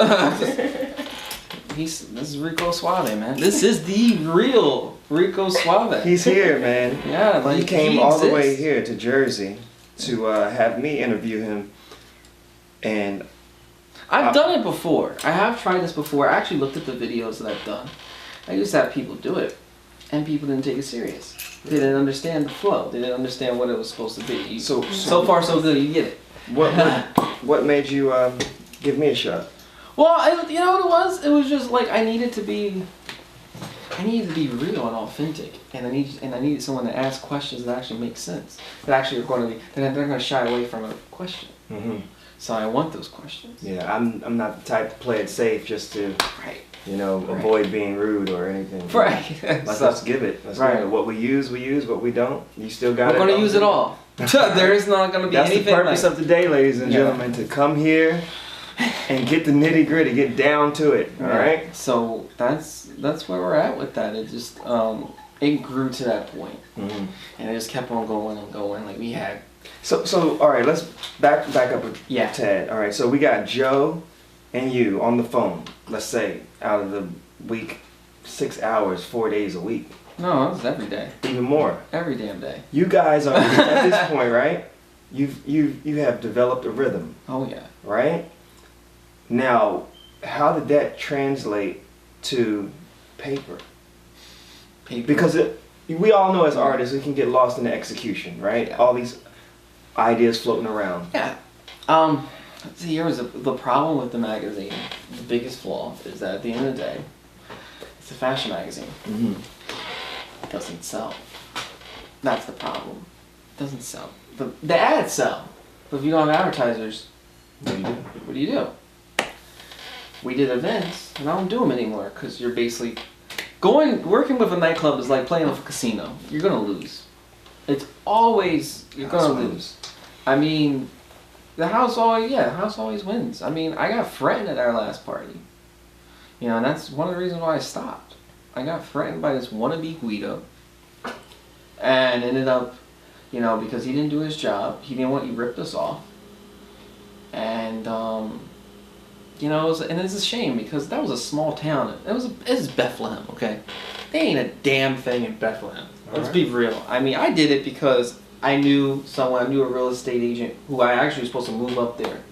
Speaker 1: This is Rico Suave, man. This is the real Rico Suave.
Speaker 2: He's here, man.
Speaker 1: Yeah, like
Speaker 2: he came all the way here to Jersey to have me interview him, and
Speaker 1: I've done it before. I have tried this before. I actually looked at the videos that I've done. I used to have people do it, and people didn't take it serious. They didn't understand the flow. They didn't understand what it was supposed to be. So far so good. You get it.
Speaker 2: What made you give me a shot?
Speaker 1: Well, you know what it was? It was just like I needed to be real and authentic, and I needed someone to ask questions that actually make sense. That actually are going to be they're going to shy away from a question.
Speaker 2: Mm-hmm.
Speaker 1: So I want those questions.
Speaker 2: Yeah, I'm not the type to play it safe just to
Speaker 1: Right.
Speaker 2: avoid being rude or anything.
Speaker 1: Right.
Speaker 2: Let's give it. Let's give it. What we use, we use. What we don't, you still got it.
Speaker 1: We're going to use it all. There is not going to be
Speaker 2: That's
Speaker 1: anything.
Speaker 2: That's the purpose of today, ladies and gentlemen, to come here and get the nitty gritty, get down to it. All right.
Speaker 1: So that's where we're at with that. It just it grew to that point,
Speaker 2: mm-hmm.
Speaker 1: and it just kept on going and going. Like we had.
Speaker 2: So all right, let's back up a tad. All right, so we got Joe and you on the phone. Let's say out of the week, 6 hours, 4 days a week.
Speaker 1: No, it's every day.
Speaker 2: Even more.
Speaker 1: Every damn day.
Speaker 2: You guys are at this point, right? You have developed a rhythm.
Speaker 1: Oh yeah.
Speaker 2: Right? Now, how did that translate to paper? Because we all know as artists we can get lost in the execution, right? Yeah. All these ideas floating around.
Speaker 1: Yeah. See, here was the problem with the magazine. The biggest flaw is that at the end of the day, it's a fashion magazine.
Speaker 2: Mm-hmm.
Speaker 1: It doesn't sell. That's the problem. It doesn't sell. The ads sell. But if you don't have advertisers, what do you do? We did events, and I don't do them anymore because you're basically working with a nightclub is like playing with a casino. You're gonna lose. It's always you're gonna lose. I mean, the house always wins. I mean, I got threatened at our last party. You know, and that's one of the reasons why I stopped. I got threatened by this wannabe Guido, and ended up, because he didn't do his job. He ripped us off, and and it's a shame because that was a small town. It's Bethlehem, okay? They ain't a damn thing in Bethlehem. Let's be real. I mean, I did it because I knew someone. I knew a real estate agent who I actually was supposed to move up there,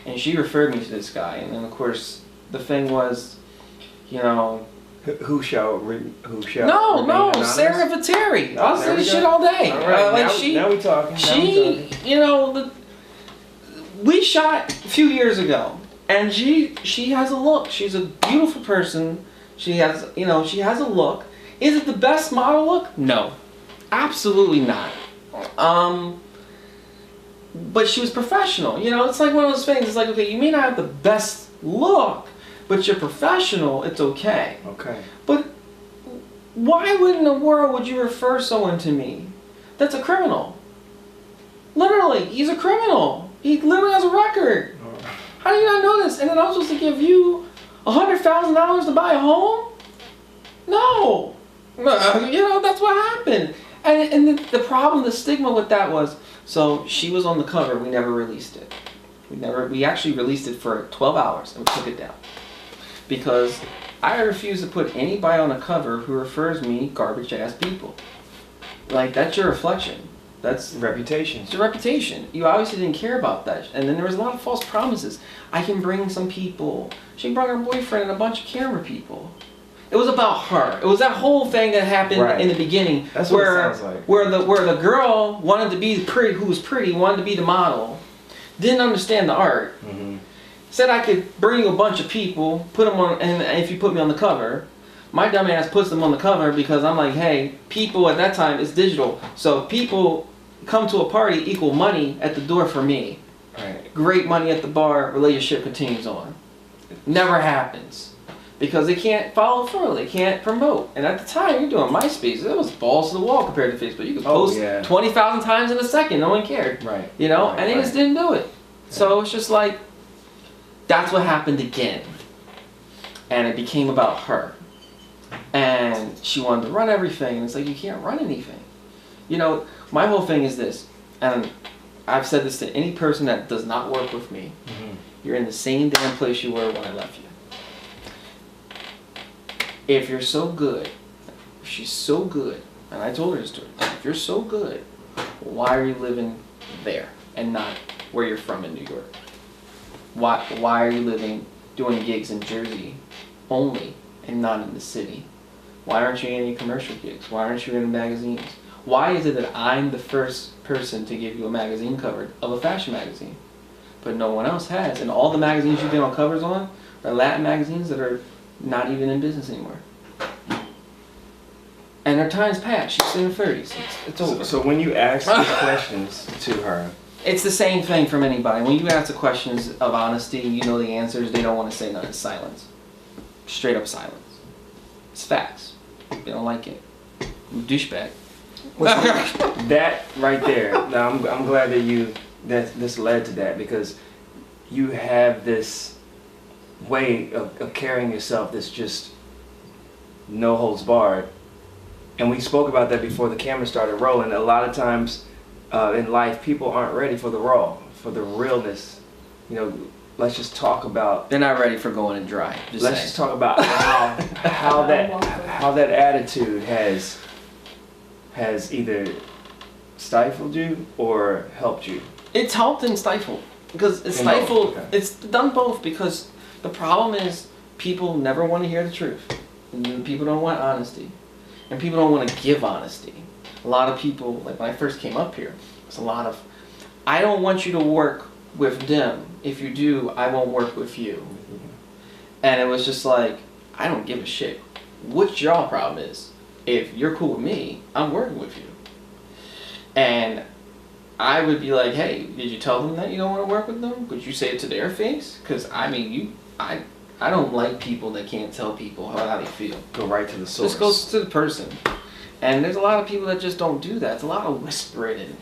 Speaker 1: and she referred me to this guy. And then of course the thing was,
Speaker 2: Who shall?
Speaker 1: No, Sarah Viteri. I'll say shit all day.
Speaker 2: All right, now we talking.
Speaker 1: We shot a few years ago, and she has a look. She's a beautiful person. She has a look. Is it the best model look? No, absolutely not. But she was professional. It's like one of those things. It's like, okay, you may not have the best look, but you're professional. It's okay.
Speaker 2: Okay.
Speaker 1: But why in the world would you refer someone to me that's a criminal? Literally, he's a criminal. He literally has a record. How do you not know this? And then I'm supposed to give you $100,000 to buy a home? No. That's what happened. And the problem, the stigma with that was, so she was on the cover. We never released it. We actually released it for 12 hours and we took it down. Because I refuse to put anybody on a cover who refers me garbage ass people. Like, that's your reflection. That's
Speaker 2: reputation.
Speaker 1: It's your reputation. You obviously didn't care about that. And then there was a lot of false promises. I can bring some people. She brought her boyfriend and a bunch of camera people. It was about her. It was that whole thing that happened in the beginning.
Speaker 2: That's what it sounds like.
Speaker 1: Where the girl wanted to be pretty, who was pretty, wanted to be the model, didn't understand the art.
Speaker 2: Mm-hmm.
Speaker 1: Said I could bring you a bunch of people, put them on, and if you put me on the cover. My dumb ass puts them on the cover because I'm like, hey, people at that time, it's digital. So people come to a party equal money at the door for me.
Speaker 2: Right.
Speaker 1: Great money at the bar, relationship continues on. Never happens. Because they can't follow through, they can't promote. And at the time, you're doing MySpace. It was balls to the wall compared to Facebook. You could post 20,000 times in a second, no one cared.
Speaker 2: Right.
Speaker 1: And they just didn't do it. So it's just like, that's what happened again. And it became about her. And she wanted to run everything. And it's like, you can't run anything. My whole thing is this. And I've said this to any person that does not work with me.
Speaker 2: Mm-hmm.
Speaker 1: You're in the same damn place you were when I left you. If you're so good, if she's so good, and I told her this story, if you're so good, why are you living there and not where you're from in New York? Why are you doing gigs in Jersey only and not in the city? Why aren't you in any commercial gigs? Why aren't you in magazines? Why is it that I'm the first person to give you a magazine cover of a fashion magazine, but no one else has? And all the magazines you've been on covers on are Latin magazines that are not even in business anymore. And her time's past. She's in her 30s. It's over.
Speaker 2: So when you ask these questions to her,
Speaker 1: It's the same thing from anybody. When you ask the questions of honesty, you know the answers. They don't want to say none. It's silence. Straight up silence. It's facts. They don't like it. You douchebag.
Speaker 2: that right there. Now I'm glad that this led to that, because you have this way of carrying yourself that's just no holds barred. And we spoke about that before the camera started rolling. A lot of times in life, people aren't ready for the raw, for the realness. You know, let's just talk about.
Speaker 1: They're not ready for going and dry.
Speaker 2: Just talk about how that attitude has either stifled you or helped you.
Speaker 1: It's helped and stifled, because it's stifled. Okay. It's done both, because the problem is people never want to hear the truth, and people don't want honesty, and people don't want to give honesty. A lot of people, like when I first came up here, it's a lot of, I don't want you to work with them. If you do, I won't work with you. And it was just like, I don't give a shit what y'all problem is. If you're cool with me, I'm working with you. And I would be like, hey, did you tell them that you don't want to work with them? Could you say it to their face? Because I mean, I don't like people that can't tell people how they feel.
Speaker 2: Go right to the source.
Speaker 1: Just goes to the person. And there's a lot of people that just don't do that. It's a lot of whispering and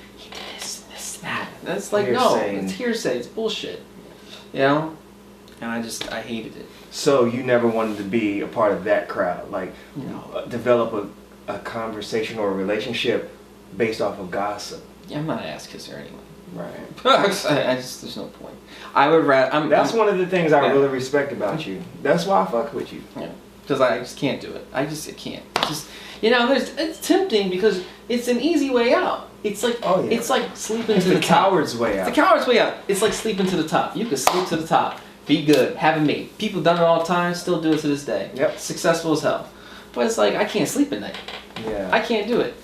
Speaker 1: this, that. And it's like, no, it's hearsay. It's bullshit. You know? And I hated it.
Speaker 2: So you never wanted to be a part of that crowd, like develop a conversation or a relationship based off of gossip.
Speaker 1: Yeah, I'm not an ass kisser anyway. Right. There's no point. I would rather.
Speaker 2: That's one of the things I really respect about you. That's why I fuck with you.
Speaker 1: Yeah. Because I just can't do it. I can't. It's tempting because it's an easy way out. It's like it's like sleeping to the top.
Speaker 2: It's the coward's way out.
Speaker 1: It's the coward's way out. It's like sleeping to the top. You can sleep to the top. Be good. Have a mate. People done it all the time. Still do it to this day.
Speaker 2: Yep.
Speaker 1: Successful as hell. But it's like I can't sleep at night.
Speaker 2: Yeah.
Speaker 1: I can't do it.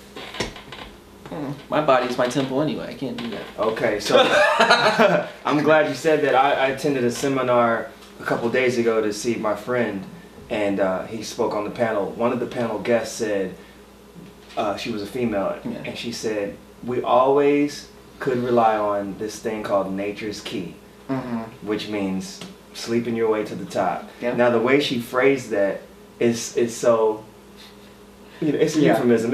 Speaker 1: My body's my temple anyway. I can't do that.
Speaker 2: Okay, so I'm glad you said that. I attended a seminar a couple days ago to see my friend, and he spoke on the panel. One of the panel guests said, she was a female, and she said, we always could rely on this thing called nature's key, which means sleeping your way to the top. Yeah. Now, the way she phrased that is so... it's a euphemism,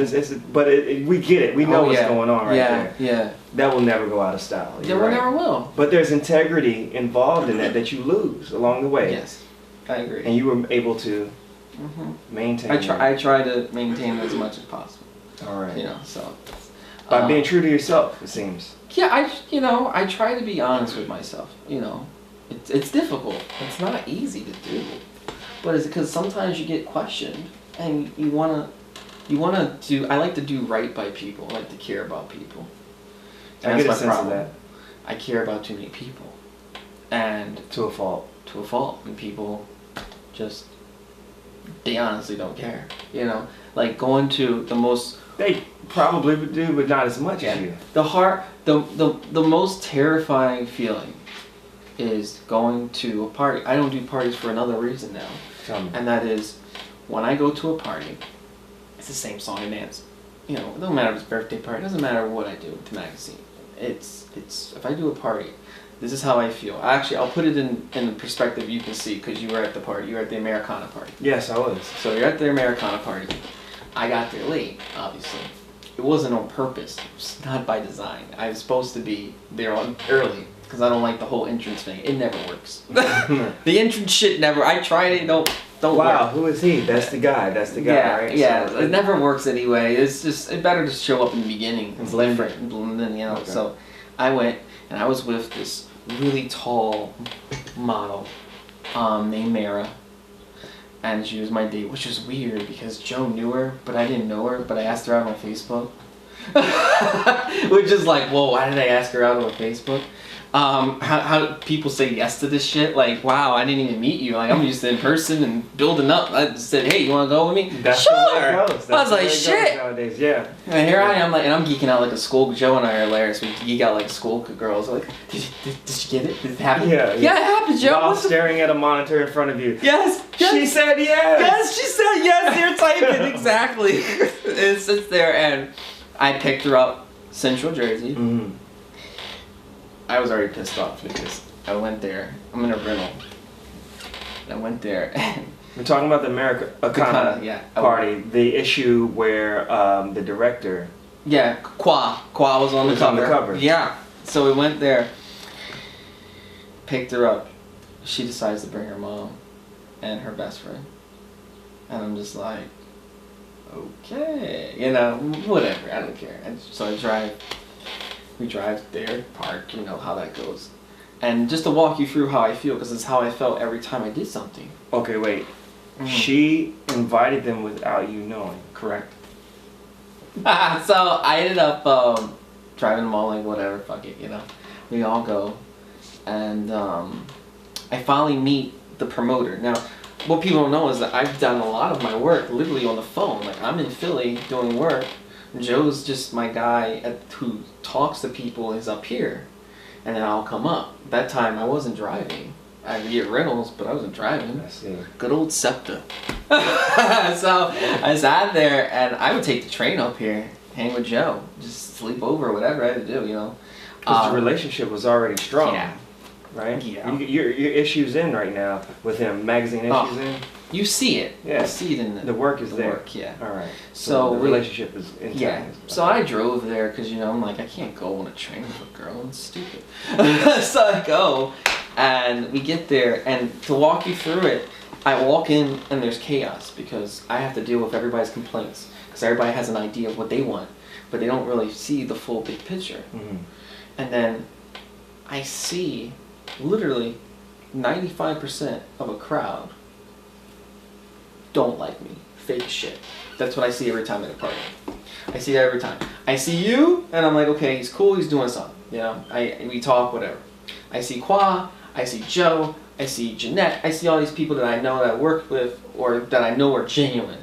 Speaker 2: but we get it. We know what's going on there.
Speaker 1: Yeah.
Speaker 2: That will never go out of style.
Speaker 1: Never will.
Speaker 2: But there's integrity involved in that you lose along the way.
Speaker 1: Yes, I agree.
Speaker 2: And you were able to maintain.
Speaker 1: I try to maintain as much as possible.
Speaker 2: All right.
Speaker 1: You know, so.
Speaker 2: By being true to yourself, it seems.
Speaker 1: Yeah, I try to be honest with myself. You know, it's difficult. It's not easy to do, but it's because sometimes you get questioned and you wanna do. I like to do right by people. I like to care about people. And
Speaker 2: I get
Speaker 1: that's
Speaker 2: a
Speaker 1: my
Speaker 2: sense
Speaker 1: problem.
Speaker 2: of that.
Speaker 1: I care about too many people, and
Speaker 2: to a fault.
Speaker 1: And people they honestly don't care. You know, like going to the most.
Speaker 2: They probably would do, but not as much as you.
Speaker 1: The most terrifying feeling is going to a party. I don't do parties for another reason now, and that is when I go to a party. It's the same song and dance. You know, it doesn't matter if it's a birthday party. It doesn't matter what I do with the magazine. It's if I do a party, this is how I feel. Actually, I'll put it in the perspective you can see because you were at the party. You were at the Americana party.
Speaker 2: Yes, I was.
Speaker 1: So you're at the Americana party. I got there late, obviously. It wasn't on purpose. It was not by design. I was supposed to be there early because I don't like the whole entrance thing. It never works. The entrance shit never. I tried it. Don't
Speaker 2: wow,
Speaker 1: work.
Speaker 2: Who is he? That's the guy. That's the guy, right?
Speaker 1: Yeah, so, it never works anyway. It's better to show up in the beginning and blend in, you know. Okay. So I went and I was with this really tall model named Mara. And she was my date, which was weird because Joe knew her, but I didn't know her, but I asked her out on Facebook. Which is like, whoa, why did I ask her out on Facebook? how people say yes to this shit. Like, wow, I didn't even meet you. Like, I'm just in person and building up. I just said, hey, you want to go with me?
Speaker 2: That's
Speaker 1: sure.
Speaker 2: the way it goes. That's
Speaker 1: I was
Speaker 2: the
Speaker 1: like,
Speaker 2: way it goes
Speaker 1: shit.
Speaker 2: nowadays. Yeah.
Speaker 1: And here I am, like, and I'm geeking out like a school. Joe and I are hilarious. We geek out like school girls. Like, did you get it? Did it happen?
Speaker 2: Yeah.
Speaker 1: Yeah, it happened, Joe.
Speaker 2: While
Speaker 1: What's the-
Speaker 2: staring at a monitor in front of you.
Speaker 1: Yes.
Speaker 2: She said yes.
Speaker 1: Yes, she said yes. You're typing exactly. It sits there, and I picked her up, Central Jersey.
Speaker 2: Mm-hmm.
Speaker 1: I was already pissed off because I went there. I'm in a rental. I went there, and
Speaker 2: We're talking about the Americana
Speaker 1: yeah,
Speaker 2: party, the issue where the director.
Speaker 1: Yeah, Qua was on the
Speaker 2: Was
Speaker 1: cover.
Speaker 2: on the cover.
Speaker 1: Yeah, so we went there, picked her up. She decides to bring her mom and her best friend, and I'm just like, okay, you know, whatever, I don't care. And so we drive there, park, you know how that goes. And just to walk you through how I feel, because it's how I felt every time I did something.
Speaker 2: Okay, wait.
Speaker 1: Mm.
Speaker 2: She invited them without you knowing, correct?
Speaker 1: So I ended up driving them all, like, whatever, fuck it, you know. We all go. And I finally meet the promoter. Now, what people don't know is that I've done a lot of my work literally on the phone. Like, I'm in Philly doing work. Joe's just my guy who talks to people, is up here. And then I'll come up. That time I wasn't driving. I could get rentals, but I wasn't driving.
Speaker 2: I see.
Speaker 1: Good old SEPTA. So I sat there, and I would take the train up here, hang with Joe, just sleep over, whatever I had to do, you know.
Speaker 2: Because the relationship was already strong.
Speaker 1: Yeah.
Speaker 2: Right?
Speaker 1: Yeah.
Speaker 2: Your issues in right now with him, magazine issues in.
Speaker 1: You see it.
Speaker 2: Yeah.
Speaker 1: You see it in
Speaker 2: The work is there.
Speaker 1: work, yeah.
Speaker 2: All right.
Speaker 1: So
Speaker 2: the relationship is intact.
Speaker 1: Yeah. So I drove there because, you know, I'm like, I can't go on a train with a girl. It's stupid. So I go, and we get there, and to walk you through it, I walk in, and there's chaos because I have to deal with everybody's complaints because everybody has an idea of what they want, but they don't really see the full big picture.
Speaker 2: Mm-hmm.
Speaker 1: And then I see literally 95% of a crowd don't like me. Fake shit. That's what I see every time at a party. I see that every time. I see you, and I'm like, okay, he's cool, he's doing something. You know, we talk, whatever. I see Qua, I see Joe, I see Jeanette, I see all these people that I know that I work with or that I know are genuine.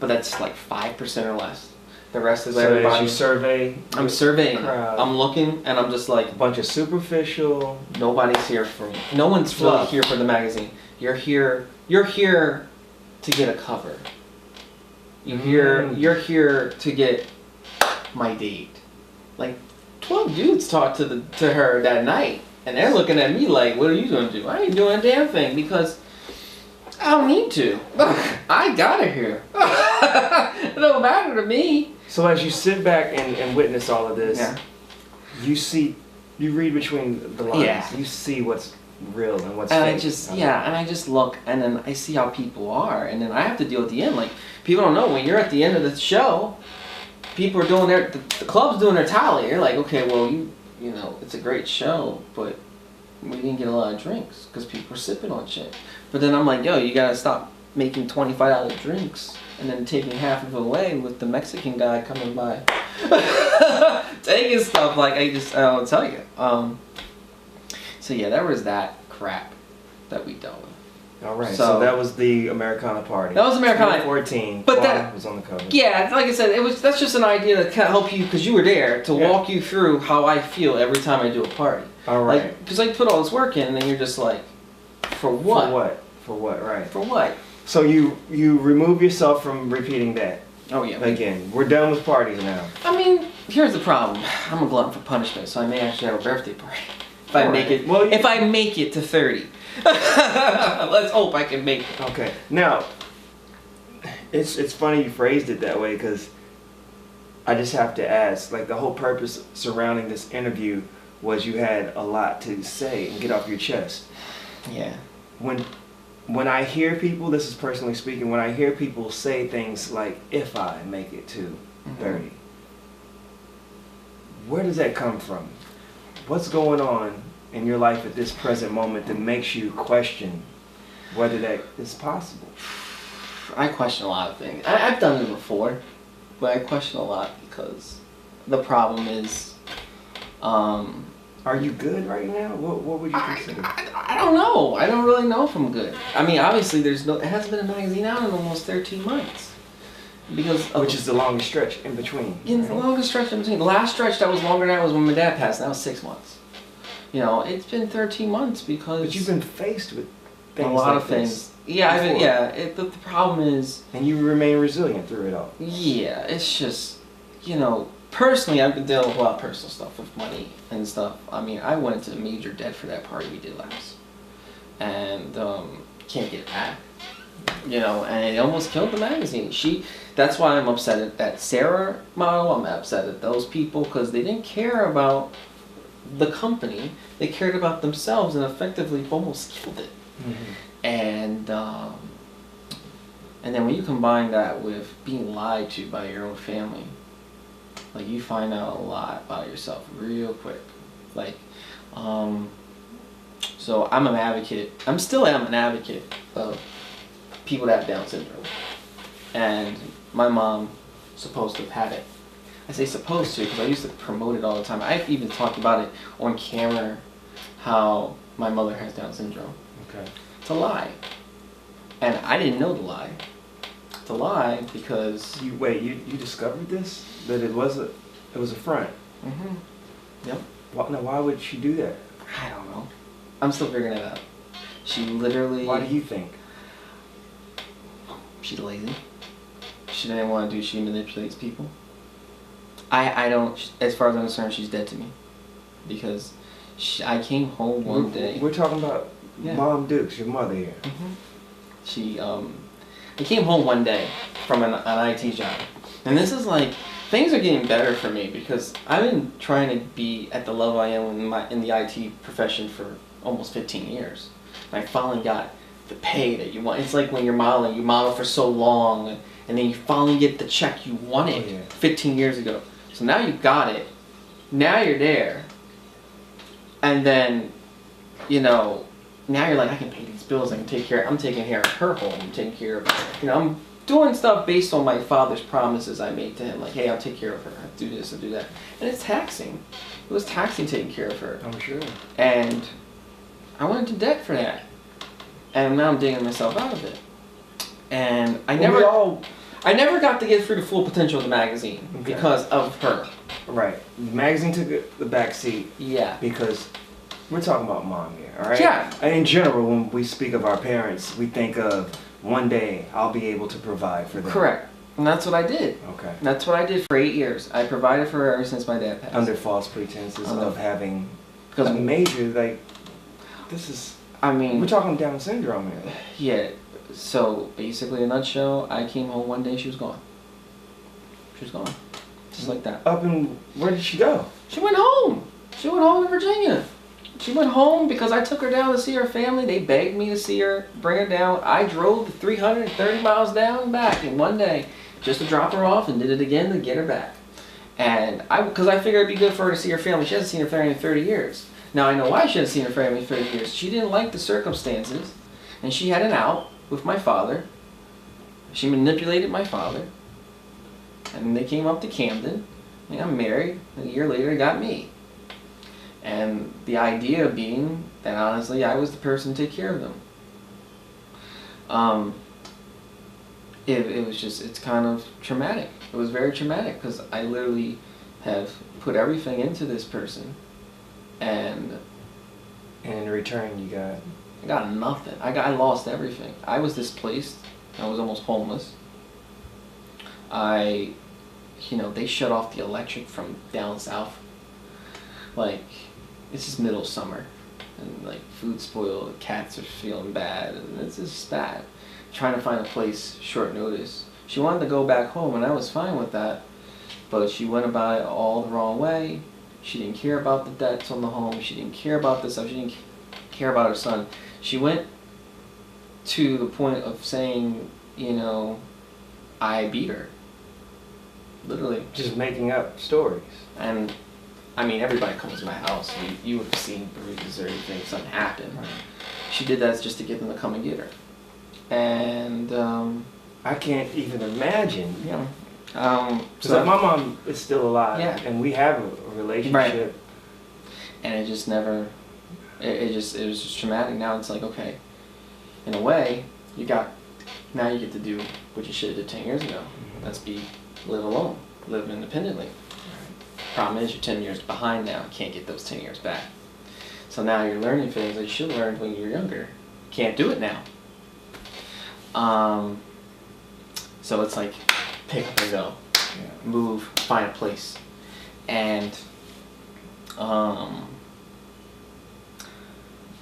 Speaker 1: But that's like 5% or less. The rest is
Speaker 2: So
Speaker 1: everybody.
Speaker 2: as you survey,
Speaker 1: I'm surveying.
Speaker 2: crowd.
Speaker 1: I'm looking, and I'm just like,
Speaker 2: a bunch of superficial.
Speaker 1: nobody's here for me. No one's really
Speaker 2: Fluff.
Speaker 1: here for the magazine. You're here to get a cover. You're here to get my date. Like 12 dudes talked to her that night, and they're looking at me like, what are you gonna do? I ain't doing a damn thing because I don't need to. I got her here. It don't matter to me.
Speaker 2: So as you sit back and witness all of this,
Speaker 1: Yeah.
Speaker 2: you read between the lines.
Speaker 1: Yeah.
Speaker 2: You see what's real and what's
Speaker 1: And
Speaker 2: fake.
Speaker 1: I just look, and then I see how people are, and then I have to deal at the end. Like, people don't know, when you're at the end of the show, people are doing the club's doing their tally. You're like, okay, well, you know, it's a great show, but we didn't get a lot of drinks because people were sipping on shit. But then I'm like, yo, you gotta stop making $25 drinks and then taking half of it away with the Mexican guy coming by taking stuff. Like, I don't tell you. So yeah, there was that crap that we dealt with.
Speaker 2: All right.
Speaker 1: So-
Speaker 2: So that was the Americana party.
Speaker 1: That was Americana.
Speaker 2: 2014.
Speaker 1: But
Speaker 2: Qua
Speaker 1: that-
Speaker 2: was on the cover.
Speaker 1: Yeah, like I said, that's just an idea to kind of help you, because you were there, to
Speaker 2: Yeah.
Speaker 1: walk you through how I feel every time I do a party.
Speaker 2: All right.
Speaker 1: Like, because I put all this work in, and then you're just like, for what?
Speaker 2: For what? For what? Right.
Speaker 1: For what?
Speaker 2: So you remove yourself from repeating that.
Speaker 1: Oh yeah.
Speaker 2: Again, we're done with parties now.
Speaker 1: I mean, here's the problem. I'm a glutton for punishment, so I may actually have a birthday party. If I
Speaker 2: All
Speaker 1: make
Speaker 2: right.
Speaker 1: it,
Speaker 2: Well,
Speaker 1: if I make it to 30. Let's hope I can make it.
Speaker 2: Okay. Now, it's funny you phrased it that way, because I just have to ask, like, the whole purpose surrounding this interview was you had a lot to say and get off your chest.
Speaker 1: Yeah.
Speaker 2: When I hear people, this is personally speaking, when I hear people say things like, if I make it to 30, where does that come from? What's going on in your life at this present moment that makes you question whether that is possible?
Speaker 1: I question a lot of things. I've done it before, but I question a lot because the problem is,
Speaker 2: Are you good right now? What would you consider?
Speaker 1: I don't know. I don't really know if I'm good. I mean, obviously, it hasn't been a magazine out in almost 13 months.
Speaker 2: Which is the longest stretch in between.
Speaker 1: Yeah, the longest stretch in between. The last stretch that was longer than that was when my dad passed, and that was 6 months. You know, it's been 13 months because...
Speaker 2: But you've been faced with things
Speaker 1: a lot
Speaker 2: like
Speaker 1: of things.
Speaker 2: This
Speaker 1: yeah,
Speaker 2: before.
Speaker 1: The problem is...
Speaker 2: And you remain resilient through it all.
Speaker 1: Yeah, it's just, you know, personally, I've been dealing with a lot of personal stuff with money and stuff. I mean, I went into major debt for that party we did last. And can't get it back. You know, and it almost killed the magazine. That's why I'm upset at that Sarah model. I'm upset at those people because they didn't care about the company. They cared about themselves and effectively almost killed it. Mm-hmm. And then when you combine that with being lied to by your own family, like you find out a lot about yourself real quick. Like, so I'm an advocate. I still am an advocate of people that have Down syndrome. And my mom supposed to have had it. I say supposed to because I used to promote it all the time. I've even talked about it on camera how my mother has Down syndrome.
Speaker 2: Okay.
Speaker 1: It's a lie. And I didn't know the lie. It's a lie because...
Speaker 2: You discovered this? That it was a front?
Speaker 1: Mm-hmm. Yep.
Speaker 2: Why would she do that?
Speaker 1: I don't know. I'm still figuring it out. She literally...
Speaker 2: Why do you think?
Speaker 1: She's lazy. She didn't want to do. She manipulates people. I don't. As far as I'm concerned, she's dead to me, because I came home one day.
Speaker 2: We're talking about Mom Dukes, your mother here.
Speaker 1: Mm-hmm. I came home one day from an IT job, and this is like things are getting better for me because I've been trying to be at the level I am in the IT profession for almost 15 years. And I finally got the pay that you want. It's like when you're modeling, you model for so long and then you finally get the check you wanted 15 years ago. So now you got it. Now you're there. And then, you know, now you're like, I can pay these bills, I'm taking care of her home, I'm taking care of, you know, I'm doing stuff based on my father's promises I made to him. Like, hey, I'll take care of her, I'll do this, I'll do that. And it's taxing. It was taxing taking care of her.
Speaker 2: I'm sure.
Speaker 1: And I went into debt for that. And now I'm digging myself out of it. And I never got to get through the full potential of the magazine because of her.
Speaker 2: Right. The magazine took the back seat.
Speaker 1: Yeah.
Speaker 2: Because we're talking about Mom here, all right?
Speaker 1: Yeah.
Speaker 2: And in general, when we speak of our parents, we think of one day I'll be able to provide for them.
Speaker 1: Correct. And that's what I did.
Speaker 2: Okay.
Speaker 1: That's what I did for 8 years. I provided for her ever since my dad passed.
Speaker 2: Under false pretenses of having
Speaker 1: because
Speaker 2: a major, like, this is...
Speaker 1: I mean...
Speaker 2: We're talking Down syndrome here.
Speaker 1: Yeah. So, basically, in a nutshell, I came home one day, she was gone. She was gone. Just like that.
Speaker 2: Where did she go?
Speaker 1: She went home. She went home to Virginia. She went home because I took her down to see her family. They begged me to see her, bring her down. I drove the 330 miles down and back in one day just to drop her off and did it again to get her back. And because I figured it'd be good for her to see her family. She hasn't seen her family in 30 years. Now I know why she hasn't seen her family in 30 years. She didn't like the circumstances and she had an out with my father. She manipulated my father. And they came up to Camden. They got married. A year later, they got me. And the idea being that honestly, I was the person to take care of them. It was just, it's kind of traumatic. It was very traumatic because I literally have put everything into this person. And
Speaker 2: in return, you got...
Speaker 1: I got nothing. I lost everything. I was displaced. I was almost homeless. They shut off the electric from down south. Like, it's just middle of summer. And, like, food spoiled, cats are feeling bad, and it's just bad. Trying to find a place short notice. She wanted to go back home, and I was fine with that. But she went about it all the wrong way. She didn't care about the debts on the home. She didn't care about this stuff. She didn't care about her son. She went to the point of saying, I beat her. Literally.
Speaker 2: Just making up stories.
Speaker 1: And, I mean, everybody comes to my house. You would have seen bruises or anything if something happened.
Speaker 2: Right.
Speaker 1: She did that just to get them to come and get her. And,
Speaker 2: I can't even imagine.
Speaker 1: Yeah.
Speaker 2: So my mom is still alive.
Speaker 1: Yeah.
Speaker 2: And we have a relationship.
Speaker 1: Right. and it just never. It was just traumatic. Now it's like, okay, in a way, now you get to do what you should have did 10 years ago. That's live alone, live independently. Problem is, you're 10 years behind now. You can't get those 10 years back. So now you're learning things that you should have learned when you were younger. Can't do it now. So it's like pick up and go, move, find a place, and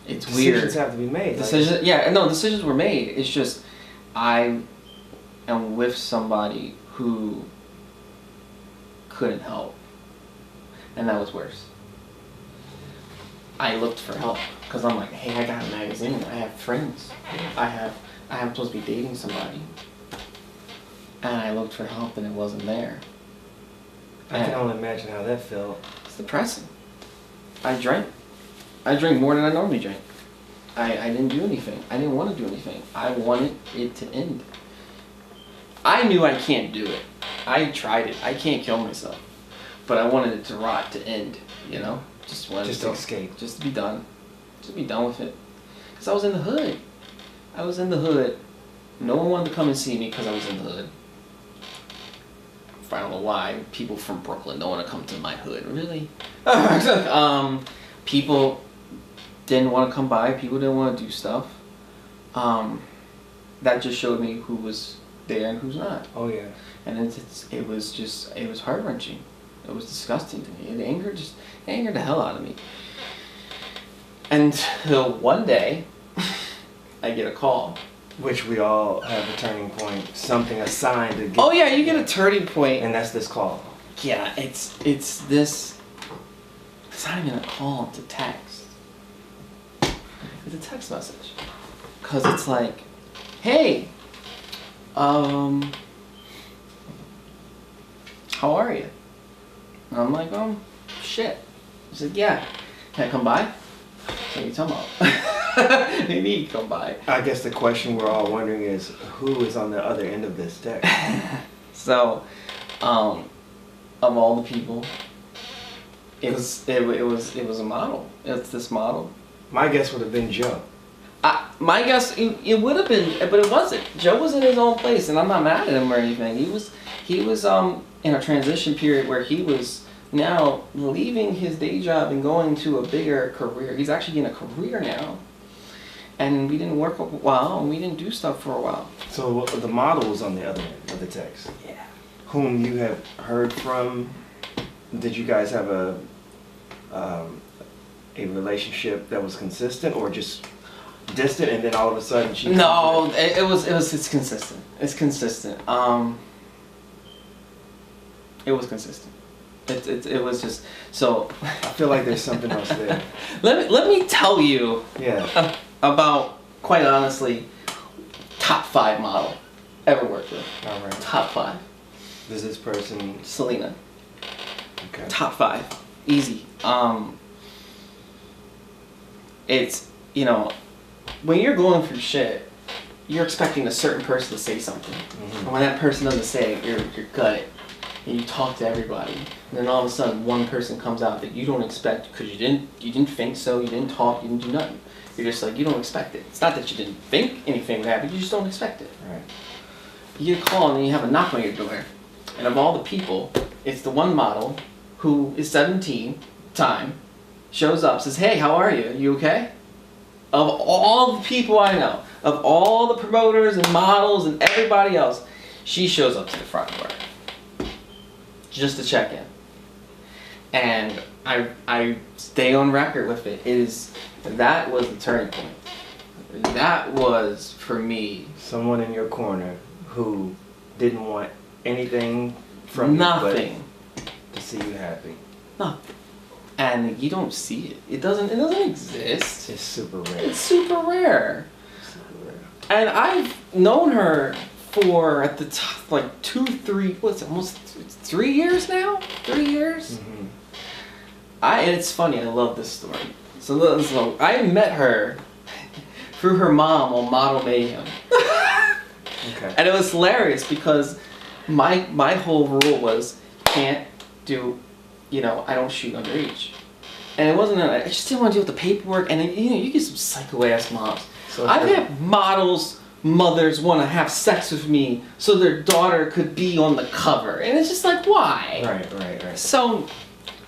Speaker 1: it's weird.
Speaker 2: Decisions have to be made.
Speaker 1: Decisions were made. It's just I am with somebody who couldn't help, and that was worse. I looked for help because I'm like, hey, I got a magazine. I have friends. I'm supposed to be dating somebody, and I looked for help, and it wasn't there.
Speaker 2: I can only imagine how that felt.
Speaker 1: It's depressing. I drank more than I normally drink. I didn't do anything. I didn't want to do anything. I wanted it to end. I knew I can't do it. I tried it. I can't kill myself. But I wanted it to rot, to end, you know? Just
Speaker 2: to escape.
Speaker 1: Just to be done. Just be done with it. Because I was in the hood. No one wanted to come and see me because I was in the hood. I don't know why. People from Brooklyn don't want to come to my hood. Really? People didn't want to come by. People didn't want to do stuff. That just showed me who was there and who's not.
Speaker 2: Oh yeah.
Speaker 1: And it was heart-wrenching. It was disgusting to me. It angered the hell out of me. Until one day, I get a call.
Speaker 2: Which we all have a turning point, something assigned to get.
Speaker 1: Oh yeah, you get a turning point.
Speaker 2: And that's this call.
Speaker 1: Yeah, it's this. It's not even a call, it's a text. It's a text message. Cause it's like, hey, how are you? And I'm like, shit. He said, yeah. Can I come by? What are you talking about? Maybe you come by.
Speaker 2: I guess the question we're all wondering is, who is on the other end of this text?
Speaker 1: So, of all the people, it was a model. It's this model.
Speaker 2: My guess would have been Joe.
Speaker 1: My guess, it would have been, but it wasn't. Joe was in his own place, and I'm not mad at him or anything. He was in a transition period where he was now leaving his day job and going to a bigger career. He's actually in a career now. And we didn't work a while, and we didn't do stuff for a while.
Speaker 2: So the model was on the other end of the text.
Speaker 1: Yeah.
Speaker 2: Whom you have heard from? Did you guys have a relationship that was consistent, or just distant, and then all of a sudden she?
Speaker 1: No, it's consistent. It's consistent. It was consistent. It was just so.
Speaker 2: I feel like there's something else there.
Speaker 1: Let me tell you.
Speaker 2: Yeah.
Speaker 1: About, quite honestly, top 5 model ever worked with.
Speaker 2: All right.
Speaker 1: Top 5.
Speaker 2: Does this person?
Speaker 1: Selena.
Speaker 2: Okay.
Speaker 1: Top 5. Easy. It's, when you're going through shit, you're expecting a certain person to say something.
Speaker 2: Mm-hmm.
Speaker 1: And when that person doesn't say it, you're gutted. And you talk to everybody. And then all of a sudden, one person comes out that you don't expect because you didn't think so, you didn't talk, you didn't do nothing. You're just like, you don't expect it. It's not that you didn't think anything would happen, you just don't expect it.
Speaker 2: Right.
Speaker 1: You get a call and then you have a knock on your door. And of all the people, it's the one model who is 17, shows up, says, hey, how are you? You okay? Of all the people I know, of all the promoters and models and everybody else, she shows up to the front door. Just to check in. And I stay on record with it. That was the turning point. That was, for me,
Speaker 2: someone in your corner who didn't want anything from
Speaker 1: nothing
Speaker 2: you but to see you happy.
Speaker 1: Nothing. And you don't see it. It doesn't exist.
Speaker 2: It's super rare.
Speaker 1: It's super rare.
Speaker 2: Super rare.
Speaker 1: And I've known her for at the top, like almost 3 years now? 3 years?
Speaker 2: Mm-hmm.
Speaker 1: And it's funny, I love this story. So I met her through her mom on Model Mayhem.
Speaker 2: Okay.
Speaker 1: And it was hilarious because my whole rule was, can't do, I don't shoot underage. And it wasn't, I just didn't want to deal with the paperwork. And then, you get some psycho ass moms.
Speaker 2: So
Speaker 1: I've
Speaker 2: true.
Speaker 1: had models, mothers want to have sex with me so their daughter could be on the cover. And it's just like, why?
Speaker 2: Right.
Speaker 1: So,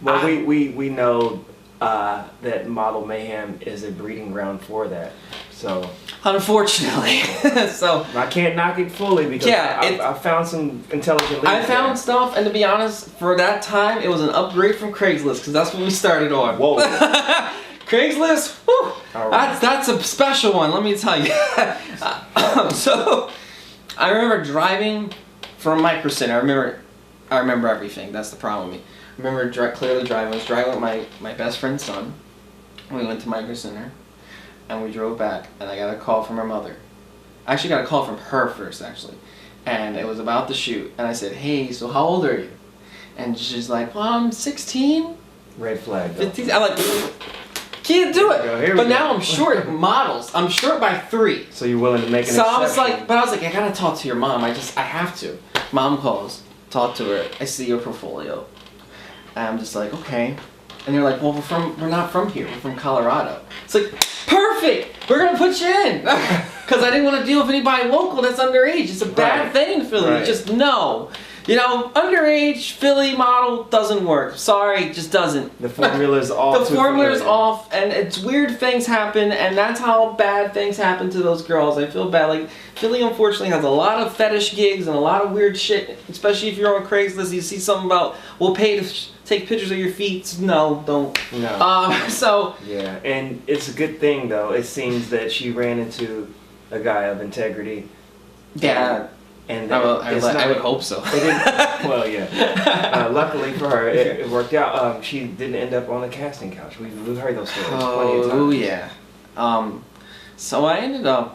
Speaker 2: Well, we know that model mayhem is a breeding ground for that. So
Speaker 1: unfortunately. So
Speaker 2: I can't knock it fully because I found some intelligent leads.
Speaker 1: I found stuff, and to be honest, for that time, it was an upgrade from Craigslist because that's when we started on.
Speaker 2: Whoa.
Speaker 1: Craigslist, whew,
Speaker 2: All right.
Speaker 1: that's a special one, let me tell you. So, I remember driving from Micro Center. I remember everything. That's the problem with me. I remember clearly driving. I was driving with my best friend's son. We went to Micro Center, and we drove back, and I got a call from her mother. I actually got a call from her first, actually. And it was about the shoot. And I said, hey, so how old are you? And she's like, well, I'm 16.
Speaker 2: Red flag.
Speaker 1: 15. I'm like, can't do it.
Speaker 2: Here we
Speaker 1: But
Speaker 2: go.
Speaker 1: now I'm short models. I'm short by 3.
Speaker 2: So you're willing to make an
Speaker 1: So
Speaker 2: exception?
Speaker 1: I was like, I gotta talk to your mom. I have to. Mom calls, talk to her. I see your portfolio. And I'm just like, okay. And they're like, well, we're not from here. We're from Colorado. It's like, perfect. We're gonna put you in. Because I didn't want to deal with anybody local that's underage. It's a bad thing in Philly.
Speaker 2: Right.
Speaker 1: Just no. Underage Philly model doesn't work. Sorry, just doesn't.
Speaker 2: The formula is all
Speaker 1: The formula is off, and it's weird things happen, and that's how bad things happen to those girls. I feel bad. Like, Philly, unfortunately, has a lot of fetish gigs and a lot of weird shit, especially if you're on Craigslist. You see something about, we'll pay to take pictures of your feet. No, don't.
Speaker 2: No.
Speaker 1: So.
Speaker 2: Yeah, and it's a good thing, though. It seems that she ran into a guy of integrity.
Speaker 1: Yeah.
Speaker 2: And
Speaker 1: I would hope so.
Speaker 2: It didn't, well, yeah. Luckily for her, it worked out. She didn't end up on the casting couch. We've heard those stories plenty of times.
Speaker 1: Oh, yeah. So I ended up,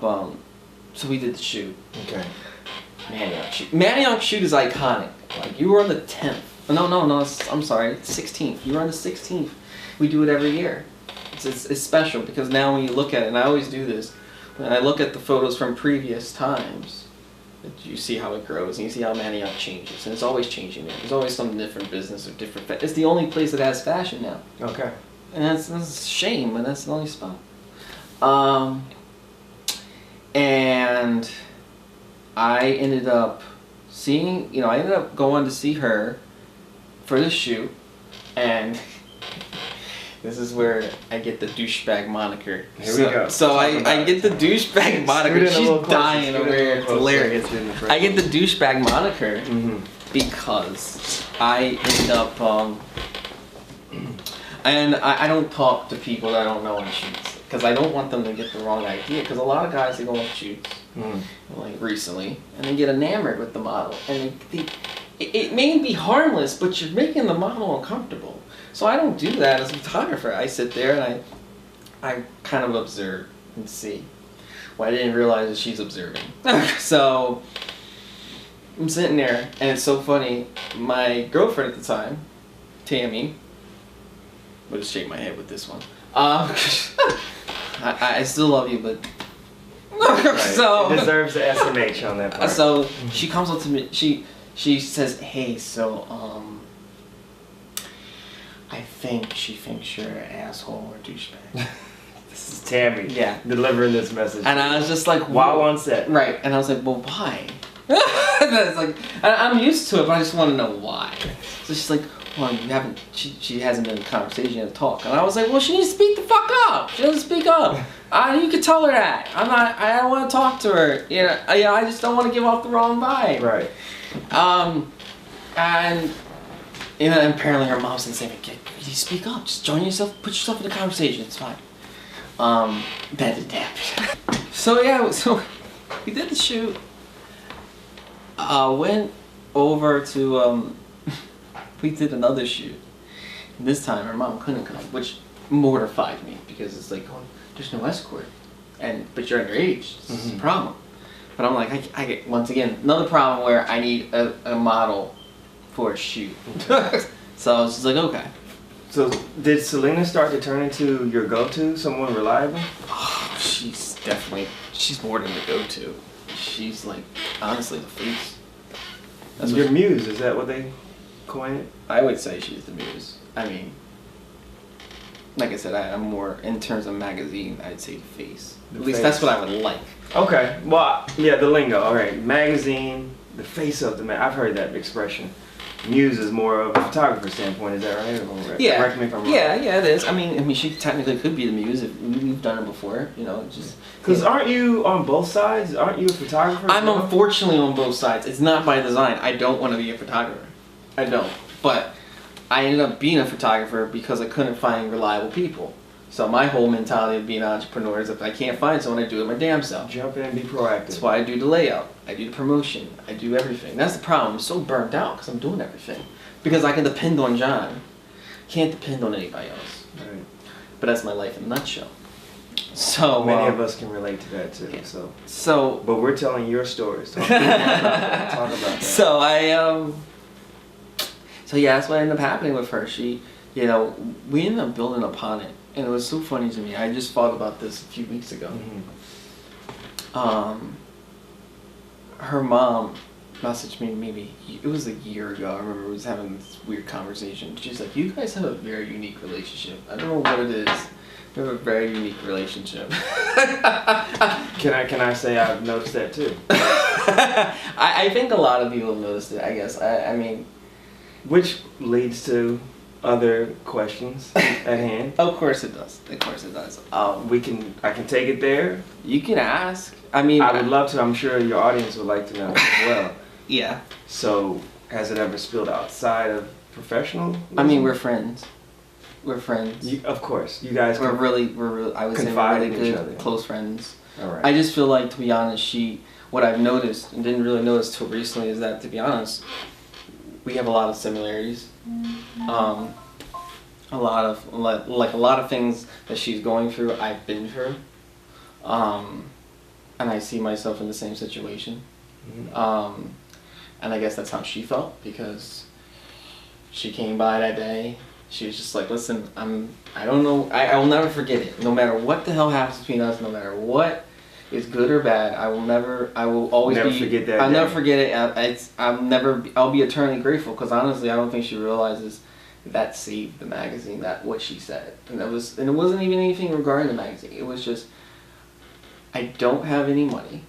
Speaker 1: so we did the shoot.
Speaker 2: Okay.
Speaker 1: Manioc shoot is iconic. Like, you were on the 10th. No, I'm sorry, 16th. You were on the 16th. We do it every year. It's special because now when you look at it, and I always do this, when I look at the photos from previous times, you see how it grows and you see how Manioc changes, and it's always changing there. There's always some different business or different. It's the only place that has fashion now.
Speaker 2: Okay.
Speaker 1: And that's a shame, but that's the only spot. And I ended up I ended up going to see her for the shoot, and this is where I get the douchebag moniker.
Speaker 2: Here we go.
Speaker 1: So I get the douchebag moniker. She's dying over here. It's hilarious.
Speaker 2: Hilarious.
Speaker 1: I get the douchebag moniker
Speaker 2: Mm-hmm.
Speaker 1: because I end up, and I don't talk to people that I don't know on shoots because I don't want them to get the wrong idea. Because a lot of guys, they go on shoots, like recently, and they get enamored with the model, and it may be harmless, but you're making the model uncomfortable. So I don't do that as a photographer. I sit there and I kind of observe and see. Well, I didn't realize that she's observing. So I'm sitting there, and it's so funny. My girlfriend at the time, Tammy, we'll just shake my head with this one. I still love you, but so
Speaker 2: it deserves the SMH on that part.
Speaker 1: So she comes up to me. She says, "Hey, so I think she thinks you're an asshole or douchebag."
Speaker 2: This is Tammy.
Speaker 1: Yeah.
Speaker 2: Delivering this message.
Speaker 1: And I was just like,
Speaker 2: while on set.
Speaker 1: Right. And I was like, well, why? And it's like, I'm used to it, but I just want to know why. So she's like, well, you haven't. She hasn't been in conversation yet to talk. And I was like, well, she needs to speak the fuck up. She doesn't speak up. You can tell her that. I don't want to talk to her. I just don't want to give off the wrong vibe.
Speaker 2: Right.
Speaker 1: And apparently her mom's saying, "Can you speak up? Just join yourself. Put yourself in the conversation. It's fine." That didn't happen. So we did the shoot. Went over to we did another shoot. And this time her mom couldn't come, which mortified me because it's like, there's no escort, but you're underage. This is a problem. But I'm like, I get, once again, another problem where I need a model for a shoot. So I was just like, okay.
Speaker 2: So did Selena start to turn into your go-to, someone reliable?
Speaker 1: Oh, she's more than the go-to. She's like, honestly, the face.
Speaker 2: That's your muse, is that what they coined it?
Speaker 1: I would say she's the muse. I mean, like I said, I'm more in terms of magazine. I'd say the face.
Speaker 2: The
Speaker 1: At least
Speaker 2: face.
Speaker 1: that's what I would like.
Speaker 2: Okay. Well, yeah, the lingo. All right. Magazine, the face of the man. I've heard that expression. Muse is more of a photographer standpoint. Is that right? Or
Speaker 1: Yeah.
Speaker 2: Correct me if I'm wrong.
Speaker 1: Yeah, it is. I mean, she technically could be the muse if we've done it before. You know, just.
Speaker 2: Because aren't you on both sides? Aren't you a photographer?
Speaker 1: I'm
Speaker 2: as well?
Speaker 1: unfortunately on both sides. It's not by design. I don't want to be a photographer. I don't. But I ended up being a photographer because I couldn't find reliable people. So my whole mentality of being an entrepreneur is if I can't find someone, I do it my damn self.
Speaker 2: Jump in and be proactive.
Speaker 1: That's why I do the layout. I do the promotion. I do everything. That's the problem. I'm so burnt out because I'm doing everything. Because I can depend on John. Can't depend on anybody else.
Speaker 2: Right.
Speaker 1: But that's my life in a nutshell. So
Speaker 2: Many of us can relate to that too.
Speaker 1: Yeah.
Speaker 2: So, but we're telling your stories. Talk about that. Talk about that.
Speaker 1: So So yeah, that's what ended up happening with her. She, you know, we ended up building upon it, and it was so funny to me. I just thought about this a few weeks ago.
Speaker 2: Mhm.
Speaker 1: Her mom messaged me maybe it was a year ago. I remember we was having this weird conversation. She's like, "You guys have a very unique relationship. I don't know what it is. We have a very unique relationship."
Speaker 2: Can I say I've noticed that too?
Speaker 1: I think a lot of people have noticed it. I guess. I mean.
Speaker 2: Which leads to other questions at hand.
Speaker 1: Of course it does. Of course it does.
Speaker 2: I can take it there.
Speaker 1: You can ask. I mean,
Speaker 2: I would love to. I'm sure your audience would like to know as well.
Speaker 1: Yeah.
Speaker 2: So, has it ever spilled outside of professional?
Speaker 1: I mean, we're friends. We're friends.
Speaker 2: Of course, you guys.
Speaker 1: We're really. I would say we're
Speaker 2: confide
Speaker 1: really
Speaker 2: in each
Speaker 1: good,
Speaker 2: other.
Speaker 1: close friends.
Speaker 2: All right.
Speaker 1: I just feel like, to be honest, what I've noticed and didn't really notice till recently is that, to be honest, we have a lot of similarities. A lot of things that she's going through, I've been through. And I see myself in the same situation.
Speaker 2: Mhm.
Speaker 1: And I guess that's how she felt, because she came by that day. She was just like, "Listen, I don't know. I will never forget it. No matter what the hell happens between us, no matter what is good or bad, I will always
Speaker 2: Never
Speaker 1: be.
Speaker 2: forget that
Speaker 1: I'll
Speaker 2: day.
Speaker 1: never forget it. I'll be eternally grateful, because honestly, I don't think she realizes that saved the magazine. That what she said, and it wasn't even anything regarding the magazine. It was just, I don't have any money.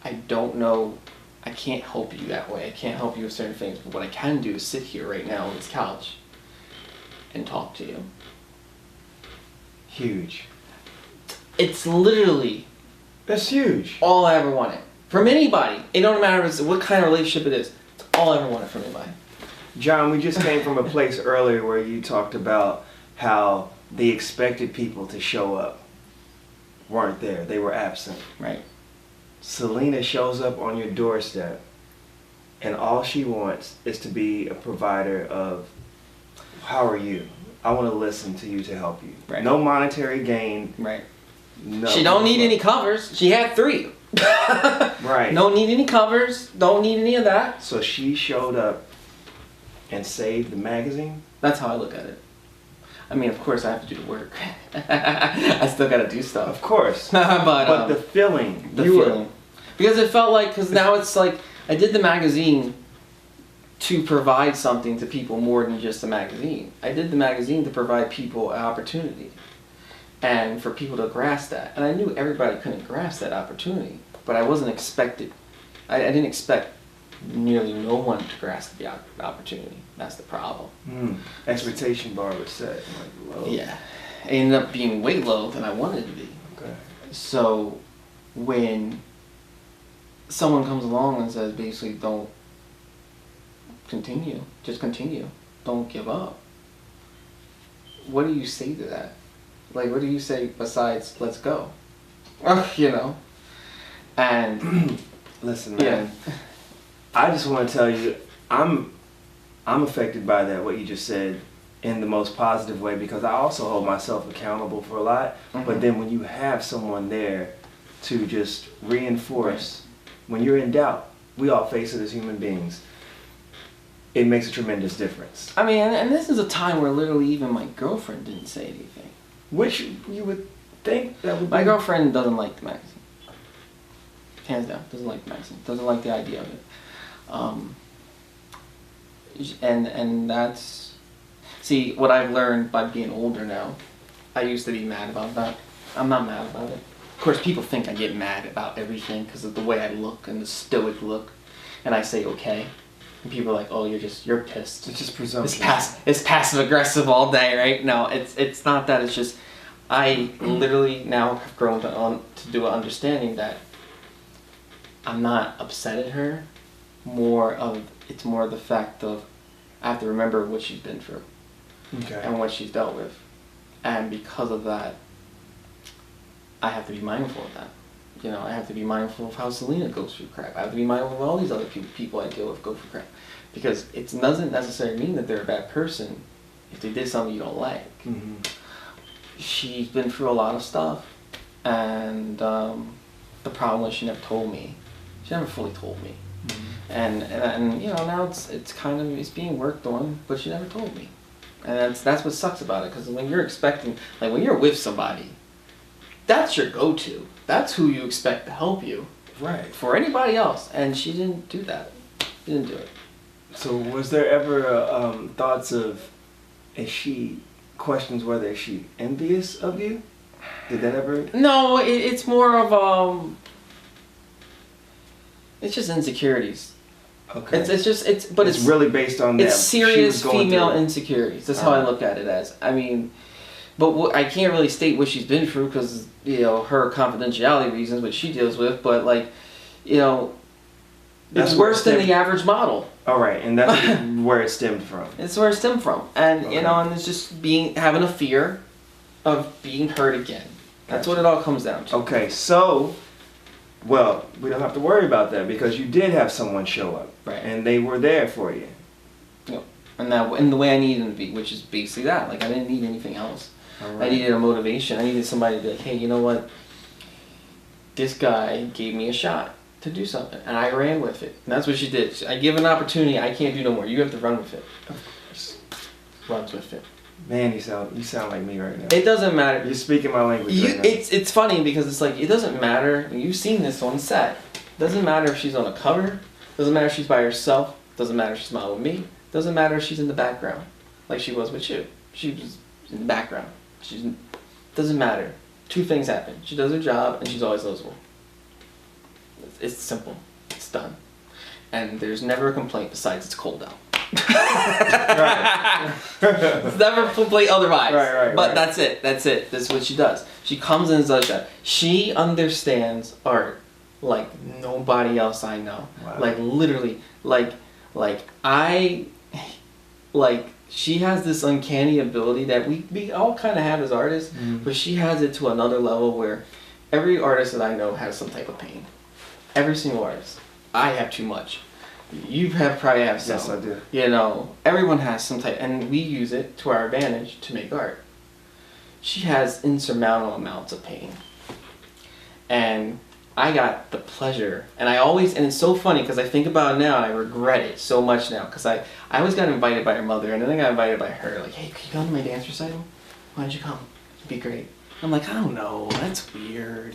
Speaker 1: I don't know. I can't help you that way. I can't help you with certain things. But what I can do is sit here right now on this couch and talk to you."
Speaker 2: Huge.
Speaker 1: It's literally
Speaker 2: That's huge.
Speaker 1: all I ever wanted. From anybody. It don't matter what kind of relationship it is. It's all I ever wanted from anybody.
Speaker 2: John, we just came from a place earlier where you talked about how the expected people to show up weren't there. They were absent.
Speaker 1: Right.
Speaker 2: Selena shows up on your doorstep, and all she wants is to be a provider of, how are you? I want to listen to you to help you.
Speaker 1: Right.
Speaker 2: No monetary gain.
Speaker 1: Right.
Speaker 2: No.
Speaker 1: She don't need any covers. She had 3.
Speaker 2: Right.
Speaker 1: Don't need any covers. Don't need any of that.
Speaker 2: So she showed up and saved the magazine?
Speaker 1: That's how I look at it. I mean, of course, I have to do the work. I still got to do stuff.
Speaker 2: Of course.
Speaker 1: but
Speaker 2: the feeling.
Speaker 1: the feeling. Because it felt like, because now it's like, I did the magazine to provide something to people more than just a magazine. I did the magazine to provide people an opportunity. And for people to grasp that. And I knew everybody couldn't grasp that opportunity. But I wasn't expected. I didn't expect nearly no one to grasp the opportunity. That's the problem.
Speaker 2: Expectation bar was set. Like, low.
Speaker 1: Yeah. It ended up being way low than I wanted it to be.
Speaker 2: Okay.
Speaker 1: So when someone comes along and says basically don't continue, just continue, don't give up, what do you say to that? Like, what do you say besides let's go? You know? And
Speaker 2: listen, man, I just want to tell you, I'm affected by that, what you just said, in the most positive way, because I also hold myself accountable for a lot. But then when you have someone there to just reinforce, when you're in doubt, we all face it as human beings, it makes a tremendous difference.
Speaker 1: I mean, and this is a time where literally even my girlfriend didn't say anything.
Speaker 2: Which you would think that would be...
Speaker 1: My girlfriend doesn't like the magazine. Hands down, doesn't like the magazine. Doesn't like the idea of it. And that's... See, what I've learned by being older now I used to be mad about that. I'm not mad about it. Of course, people think I get mad about everything because of the way I look and the stoic look, and I say okay, and people are like, "Oh, you're pissed."
Speaker 2: It's just presumption.
Speaker 1: It's passive aggressive all day, right? No, it's not that. It's just I literally now have grown to do an understanding that I'm not upset at her. It's more the fact of I have to remember what she's been through and what she's dealt with, and because of that, I have to be mindful of that. You know, I have to be mindful of how Selena goes through crap. I have to be mindful of all these other people I deal with go through crap, because it doesn't necessarily mean that they're a bad person if they did something you don't like.
Speaker 2: Mm-hmm.
Speaker 1: She's been through a lot of stuff, and the problem was she never told me. She never fully told me. Mm-hmm. And you know, now it's being worked on, but she never told me. And that's what sucks about it, because when you're expecting, like when you're with somebody, that's your go-to. That's who you expect to help you.
Speaker 2: Right.
Speaker 1: For anybody else, and she didn't do that. She didn't do it.
Speaker 2: So was there ever thoughts of, she questions whether she envious of you? Did that ever?
Speaker 1: No, it's more of it's just insecurities.
Speaker 2: Okay.
Speaker 1: It's
Speaker 2: really based on that.
Speaker 1: It's serious female insecurities. That's how I look at it as. I mean, but I can't really state what she's been through because, you know, her confidentiality reasons, what she deals with. But like, you know, it's worse than the average model.
Speaker 2: All right, and that's where it stemmed from.
Speaker 1: It's where it stemmed from, and you know, and it's just having a fear of being hurt again. That's what it all comes down to.
Speaker 2: Okay, so, well, we don't have to worry about that because you did have someone show up,
Speaker 1: right?
Speaker 2: And they were there for you.
Speaker 1: Yep. And the way I needed them to be, which is basically that. Like I didn't need anything else.
Speaker 2: Right.
Speaker 1: I needed a motivation. I needed somebody to be like, hey, you know what? This guy gave me a shot to do something, and I ran with it. And that's what she did. I give an opportunity. I can't do no more. You have to run with it.
Speaker 2: Of course.
Speaker 1: Runs with it.
Speaker 2: Man, you sound like me right now.
Speaker 1: It doesn't matter.
Speaker 2: You're speaking my language right now.
Speaker 1: It's funny because it's like, it doesn't matter. You've seen this on set. It doesn't matter if she's on a cover. Doesn't matter if she's by herself. Doesn't matter if she's not with me. Doesn't matter if she's in the background, like she was with you. She was in the background. Doesn't matter. Two things happen. She does her job, and she's always eligible. It's simple. It's done. And there's never a complaint besides it's cold out.
Speaker 2: Right.
Speaker 1: It's never a complaint otherwise.
Speaker 2: Right.
Speaker 1: But that's it. That's what she does. She comes in and does that. She understands art like nobody else I know.
Speaker 2: Wow.
Speaker 1: Like literally, she has this uncanny ability that we all kind of have as artists, but she has it to another level where every artist that I know has some type of pain. Every single artist. I have too much. You probably have some.
Speaker 2: Yes, I do.
Speaker 1: You know, everyone has some type, and we use it to our advantage to make art. She has insurmountable amounts of pain. And I got the pleasure, and it's so funny because I think about it now and I regret it so much now because I always got invited by her mother, and then I got invited by her, like, hey, can you come to my dance recital? Why don't you come? It'd be great. I'm like, I don't know, that's weird.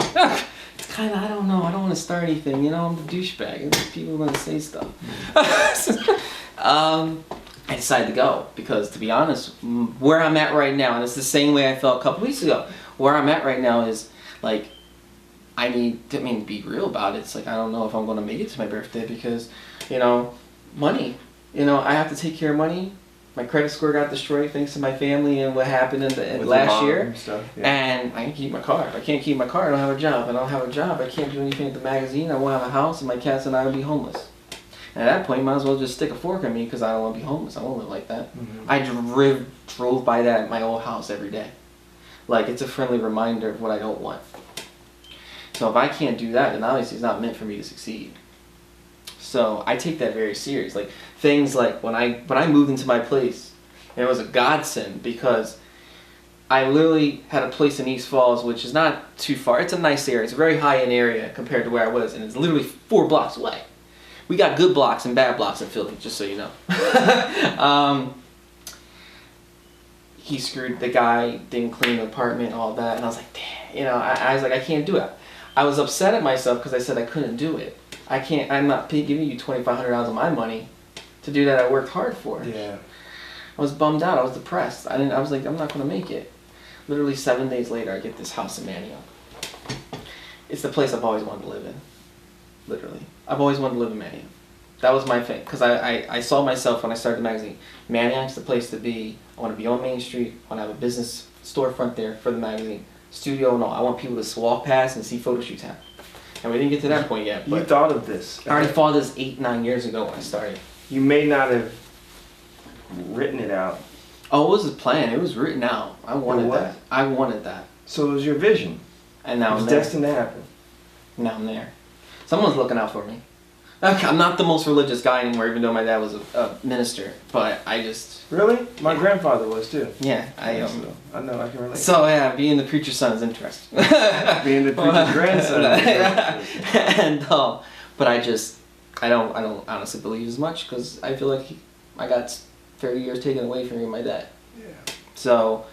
Speaker 1: It's kind of, I don't know, I don't want to start anything, you know, I'm the douchebag, and people are going to say stuff. I decided to go because, to be honest, where I'm at right now, and it's the same way I felt a couple weeks ago, where I'm at right now is, like, to be real about it, it's like, I don't know if I'm going to make it to my birthday because, you know, money. You know, I have to take care of money. My credit score got destroyed thanks to my family and what happened in last year. And, stuff, yeah. And I can keep my car. If I can't keep my car, I don't have a job. And I don't have a job, I can't do anything at the magazine. I won't have a house, and my cats and I will be homeless. And at that point, you might as well just stick a fork in me because I don't want to be homeless. I won't live like that. Mm-hmm. I drove by that at my old house every day. Like, it's a friendly reminder of what I don't want. So if I can't do that, then obviously it's not meant for me to succeed. So I take that very serious. Like things like when I moved into my place, it was a godsend because I literally had a place in East Falls, which is not too far. It's a nice area. It's a very high-end area compared to where I was, and it's literally 4 blocks away. We got good blocks and bad blocks in Philly, just so you know. He screwed the guy, didn't clean the apartment, all that, and I was like, damn, you know, I was like, I can't do it. I was upset at myself because I said I couldn't do it. I'm not giving you $2,500 of my money to do that I worked hard for.
Speaker 2: Yeah.
Speaker 1: I was bummed out. I was depressed. I was like, I'm not going to make it. Literally 7 days later, I get this house in Manio. It's the place I've always wanted to live in. Literally. I've always wanted to live in Manio. That was my thing. Because I saw myself when I started the magazine. Maniac's the place to be. I want to be on Main Street. I want to have a business storefront there for the magazine. Studio, no. I want people to walk past and see photo shoots happen. And we didn't get to that point yet. But
Speaker 2: You thought of this.
Speaker 1: I already thought this 8-9 years ago when I started.
Speaker 2: You may not have written it out.
Speaker 1: Oh, it was a plan. It was written out. I wanted
Speaker 2: what?
Speaker 1: that. I wanted that.
Speaker 2: So it was your vision.
Speaker 1: And
Speaker 2: It
Speaker 1: now
Speaker 2: was
Speaker 1: I'm there.
Speaker 2: destined to happen.
Speaker 1: Now I'm there. Someone's looking out for me. Okay, I'm not the most religious guy anymore, even though my dad was a minister. But I just...
Speaker 2: Really? My grandfather was too.
Speaker 1: Yeah, I
Speaker 2: I know, I can relate.
Speaker 1: So yeah, being the preacher's son is interesting.
Speaker 2: Being the preacher's grandson.
Speaker 1: And but I don't honestly believe as much because I feel like I got 30 years taken away from me and my dad.
Speaker 2: Yeah.
Speaker 1: So,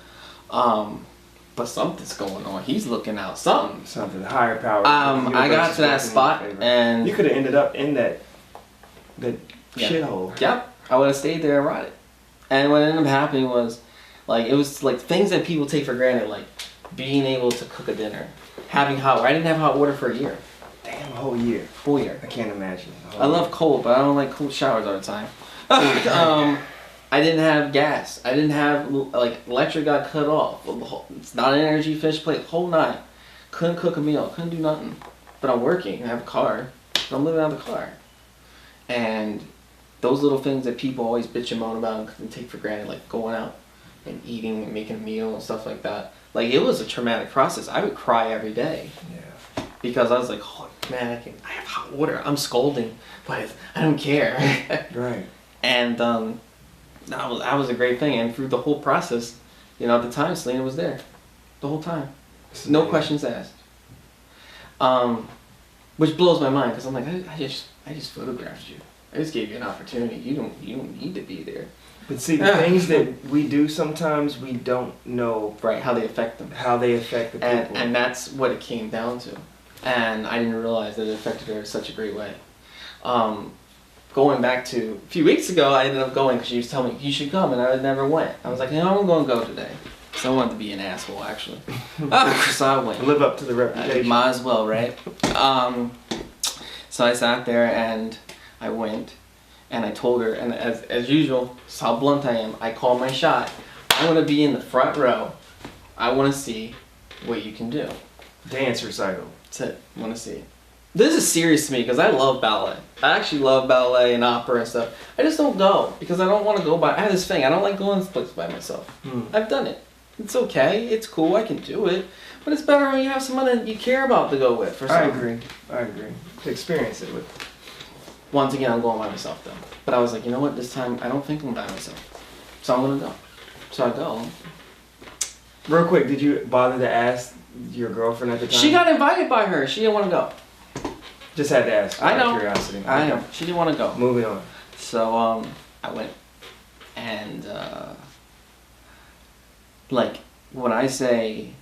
Speaker 1: but something's going on. He's looking out.
Speaker 2: Something higher power.
Speaker 1: I got to that spot and
Speaker 2: you could have ended up in that shithole.
Speaker 1: Yep, I would have stayed there and rotted. And what ended up happening was, like, it was like things that people take for granted, like being able to cook a dinner, having hot water. I didn't have hot water for a year.
Speaker 2: Damn, a whole year.
Speaker 1: Full year.
Speaker 2: I can't imagine.
Speaker 1: I love cold, but I don't like cold showers all the time. I didn't have gas. I didn't have, like, electric got cut off. It's not an energy fish plate. Whole night. Couldn't cook a meal. Couldn't do nothing. But I'm working. I have a car. But I'm living out of the car. And those little things that people always bitch and moan about and take for granted, like going out and eating and making a meal and stuff like that. Like, it was a traumatic process. I would cry every day.
Speaker 2: Yeah.
Speaker 1: Because I was like, oh, man, I have hot water. I'm scolding, but I don't care.
Speaker 2: Right.
Speaker 1: And that was a great thing. And through the whole process, you know, at the time, Selena was there. The whole time. No questions asked. Which blows my mind, because I'm like, I just photographed you. I just gave you an opportunity. You don't need to be there.
Speaker 2: But see, the things that we do sometimes, we don't know
Speaker 1: Right, how they affect them.
Speaker 2: how they affect the people.
Speaker 1: And that's what it came down to. And I didn't realize that it affected her in such a great way. Going back to a few weeks ago, I ended up going because she was telling me, you should come, and I never went. I was like, no, I'm going to go today. So I wanted to be an asshole, actually. So I went.
Speaker 2: Live up to the reputation.
Speaker 1: Might as well, right? So I sat there and I went and I told her, and as usual, this is how blunt I am. I called my shot. I want to be in the front row. I want to see what you can do.
Speaker 2: Dance recital.
Speaker 1: That's it. I want to see it. This is serious to me because I love ballet. I actually love ballet and opera and stuff. I just don't go because I don't want to go by. I have this thing. I don't like going to this place by myself. I've done it. It's okay. It's cool. I can do it. But it's better when you have someone that you care about to go with.
Speaker 2: I agree. To experience it with.
Speaker 1: Once again, I'm going by myself though. But I was like, you know what? This time I don't think I'm by myself. So I'm going to go. So I go.
Speaker 2: Real quick, did you bother to ask your girlfriend at the time?
Speaker 1: She got invited by her. She didn't want to go.
Speaker 2: Just had to ask.
Speaker 1: I
Speaker 2: out of
Speaker 1: know.
Speaker 2: Curiosity.
Speaker 1: I know. She didn't want to go.
Speaker 2: Moving on.
Speaker 1: So I went, and like when I say,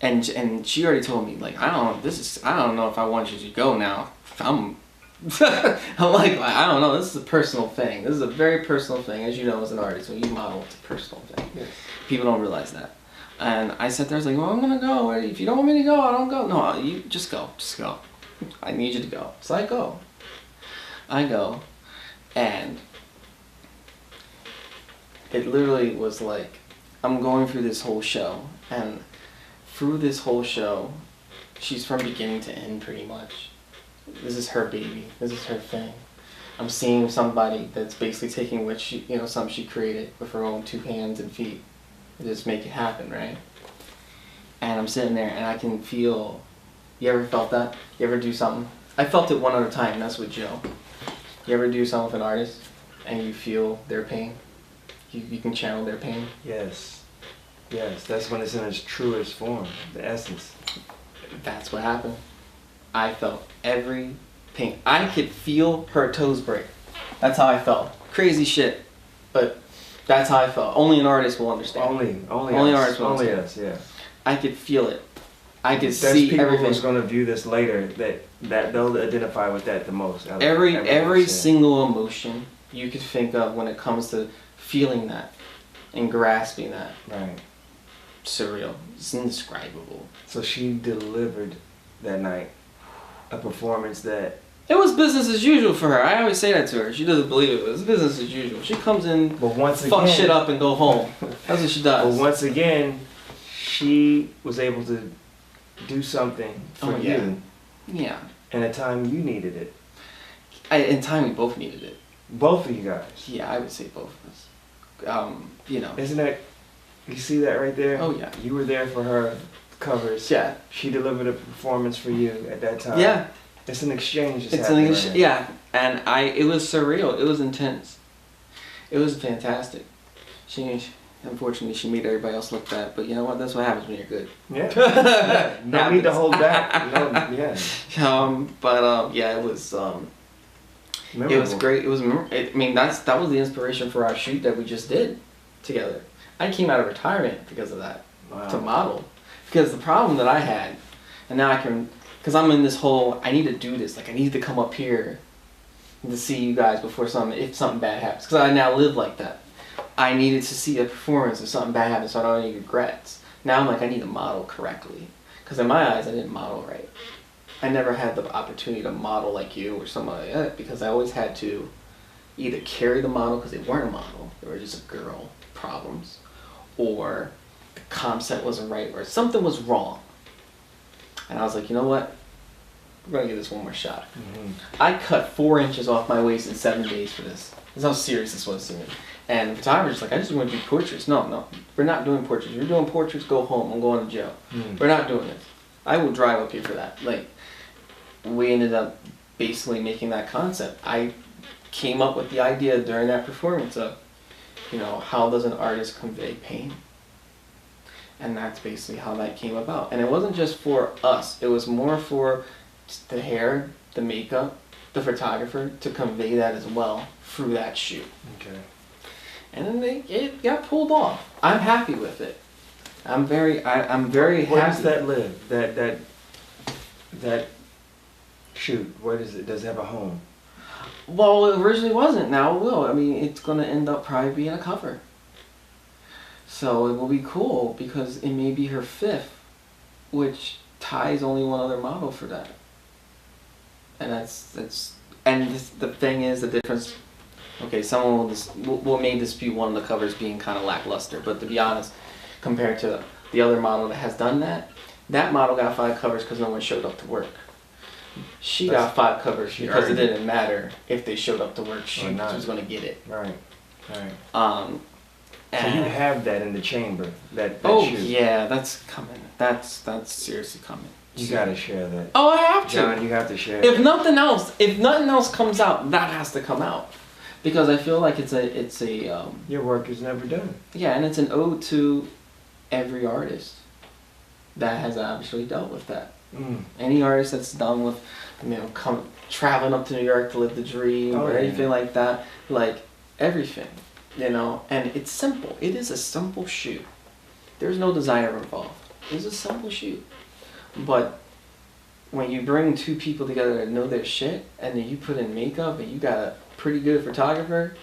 Speaker 1: and she already told me, like, I don't know if I want you to go now. I'm like, I don't know. This is a personal thing. This is a very personal thing, as you know, as an artist. When you model, it's a personal thing.
Speaker 2: Yes.
Speaker 1: People don't realize that. And I sat there, I was like, well, I'm gonna go. If you don't want me to go, I don't go. No, you just go. Just go. I need you to go. So I go. And it literally was like, I'm going through this whole show, and through this whole show, she's from beginning to end pretty much. This is her baby. This is her thing. I'm seeing somebody that's basically taking what she, something she created with her own 2 hands and feet, and just make it happen, right? And I'm sitting there, and I can feel. You ever felt that? You ever do something? I felt it one other time. That's with Joe. You ever do something with an artist, and you feel their pain? You can channel their pain.
Speaker 2: Yes. That's when it's in its truest form, the essence.
Speaker 1: That's what happened. I felt every pain. I could feel her toes break. That's how I felt. Crazy shit, but that's how I felt. Only an artist will understand.
Speaker 2: Only us.
Speaker 1: Artists will
Speaker 2: Only
Speaker 1: understand.
Speaker 2: us. Yeah.
Speaker 1: I could feel it. I could
Speaker 2: There's
Speaker 1: see
Speaker 2: people
Speaker 1: everything.
Speaker 2: who's going to view this later that they'll identify with that the most.
Speaker 1: Every single emotion you could think of when it comes to feeling that and grasping that.
Speaker 2: Right.
Speaker 1: surreal. It's indescribable.
Speaker 2: So she delivered that night a performance that.
Speaker 1: It was business as usual for her. I always say that to her. She doesn't believe it. It was business as usual. She comes in,
Speaker 2: But once
Speaker 1: fuck
Speaker 2: again,
Speaker 1: shit up, and go home. That's what she does.
Speaker 2: But once again, she was able to do something for you
Speaker 1: Yeah.
Speaker 2: in a time you needed it.
Speaker 1: In time, we both needed it.
Speaker 2: Both of you guys.
Speaker 1: Yeah, I would say both of us. You know.
Speaker 2: Isn't that, you see that right there?
Speaker 1: Oh, yeah.
Speaker 2: You were there for her covers.
Speaker 1: Yeah.
Speaker 2: She delivered a performance for you at that time.
Speaker 1: Yeah.
Speaker 2: It's an exchange.
Speaker 1: It's an exchange. Yeah. And it was surreal. It was intense. It was fantastic. Unfortunately, she made everybody else look bad. But you know what? That's what happens when you're good.
Speaker 2: Yeah. No need to hold back. No, yeah.
Speaker 1: Yeah, it was.
Speaker 2: Memorable.
Speaker 1: It was great. It was. That was the inspiration for our shoot that we just did together. I came out of retirement because of that.
Speaker 2: Wow.
Speaker 1: To model, because the problem that I had, and now I can, because I'm in this whole. I need to do this. Like I need to come up here, to see you guys before if something bad happens. Because I now live like that. I needed to see a performance if something bad happens, so I don't have any regrets. Now I'm like I need to model correctly, because in my eyes I didn't model right. I never had the opportunity to model like you or somebody like that because I always had to either carry the model because they weren't a model, they were just a girl, problems, or the concept wasn't right or something was wrong. And I was like, you know what? We're going to give this one more shot. Mm-hmm. I cut 4 inches off my waist in 7 days for this. That's how serious this was to me. And the photographer's like, I just want to do portraits. No, we're not doing portraits. You're doing portraits, go home. I'm going to jail. Mm. We're not doing this. I will drive up here for that. Like, we ended up basically making that concept. I came up with the idea during that performance of, how does an artist convey pain? And that's basically how that came about. And it wasn't just for us. It was more for the hair, the makeup, the photographer to convey that as well through that shoot.
Speaker 2: Okay.
Speaker 1: And then it got pulled off. I'm happy with it. I'm very happy.
Speaker 2: Where does that live? That shoot, where does it have a home?
Speaker 1: Well, it originally wasn't. Now it will. I mean, it's going to end up probably being a cover. So it will be cool because it may be her 5th, which ties only one other model for that. And the thing is, the difference. Okay, someone may dispute one of the covers being kind of lackluster, but to be honest, compared to the other model that has done that model got 5 covers because no one showed up to work. She got 5 covers because it didn't matter if they showed up to work. She was going to get it.
Speaker 2: Right.
Speaker 1: So
Speaker 2: you have that in the chamber. That shoot.
Speaker 1: Yeah, that's coming. That's seriously coming.
Speaker 2: You gotta share that.
Speaker 1: Oh, I have to.
Speaker 2: John, you have to share.
Speaker 1: If nothing else comes out, that has to come out, because I feel like it's a.
Speaker 2: Your work is never done.
Speaker 1: Yeah, and it's an ode to every artist that has actually dealt with that. Any artist that's done with, traveling up to New York to live the dream or anything like that, like everything, and it's simple. It is a simple shoot. There's no designer involved. It's a simple shoot. But when you bring 2 people together that know their shit, and then you put in makeup and you got a pretty good photographer.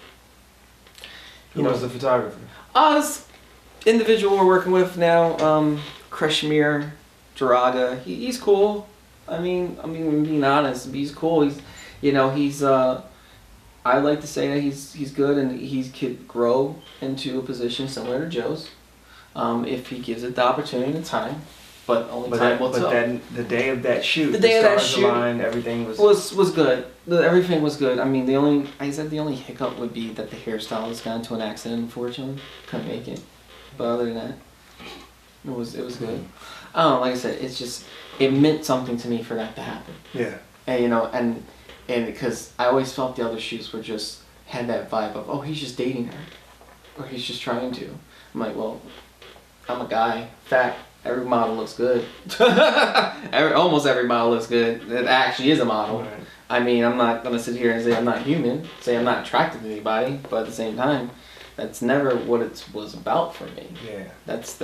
Speaker 2: Who was the photographer?
Speaker 1: This individual we're working with now, Krishmir Jaraga. He's cool. I mean, being honest, he's cool. He's I like to say that he's good and he could grow into a position similar to Joe's, if he gives it the opportunity and time. But time will tell.
Speaker 2: But the day of that shoot, aligned, everything was
Speaker 1: good. Everything was good. I mean, the only hiccup would be that the hairstylist got into an accident. Unfortunately, couldn't make it. But other than that, it was good. Like I said, it meant something to me for that to happen.
Speaker 2: Yeah.
Speaker 1: And because I always felt the other shoots had that vibe of, oh, he's just dating her, or he's just trying to. I'm like, well, I'm a guy. Fact. Every model looks good. Almost every model looks good. It actually is a model. Right. I mean, I'm not going to sit here and say I'm not human, say I'm not attracted to anybody, but at the same time, that's never what it was about for me.
Speaker 2: Yeah.
Speaker 1: It's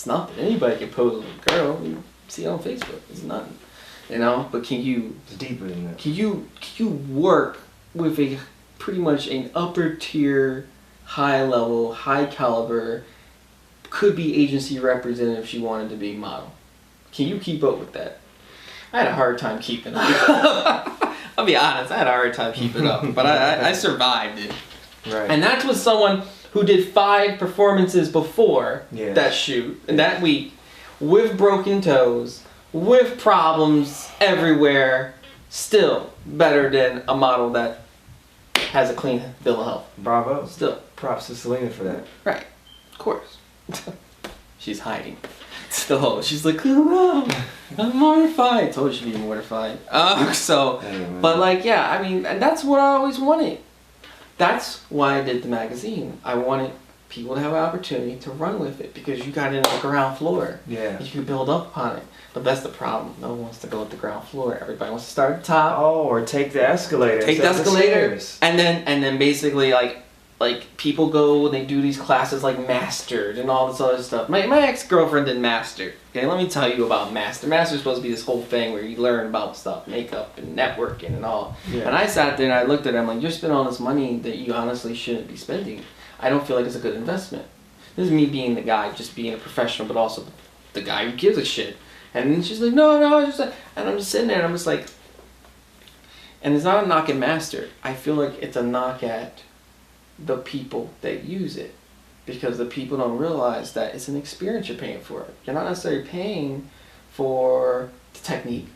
Speaker 1: nothing. Anybody can pose with a girl. You see it on Facebook. It's nothing. But can you...
Speaker 2: It's deeper than that.
Speaker 1: Can you work with a pretty much an upper tier, high level, high caliber could be agency representative if she wanted to be model. Can you keep up with that? I had a hard time keeping up. I'll be honest, I had a hard time keeping up, but I survived it.
Speaker 2: Right.
Speaker 1: And that's with someone who did 5 performances before that shoot and that week, with broken toes, with problems everywhere, still better than a model that has a clean bill of health.
Speaker 2: Bravo.
Speaker 1: Still.
Speaker 2: Props to Selena for that.
Speaker 1: Right. Of course. She's hiding. Still. She's like, oh no, I'm mortified. I told you she'd be mortified. But like, yeah, I mean, and that's what I always wanted. That's why I did the magazine. I wanted people to have an opportunity to run with it because you got in on the ground floor.
Speaker 2: Yeah.
Speaker 1: You could build up upon it. But that's the problem. No one wants to go at the ground floor. Everybody wants to start at the top.
Speaker 2: Oh, or take the escalator.
Speaker 1: Take the escalator. And then basically like people go and they do these classes like Mastered and all this other stuff. My ex-girlfriend did Master. Okay, let me tell you about Master. Master's supposed to be this whole thing where you learn about stuff, makeup and networking and all. Yeah. And I sat there and I looked at it, I'm like, you're spending all this money that you honestly shouldn't be spending. I don't feel like it's a good investment. This is me being the guy, just being a professional, but also the guy who gives a shit. And then she's like, no, just like, and I'm just sitting there and I'm just like, and it's not a knock at Master. I feel like it's a knock at the people that use it, because the people don't realize that it's an experience you're paying for. You're not necessarily paying for the technique.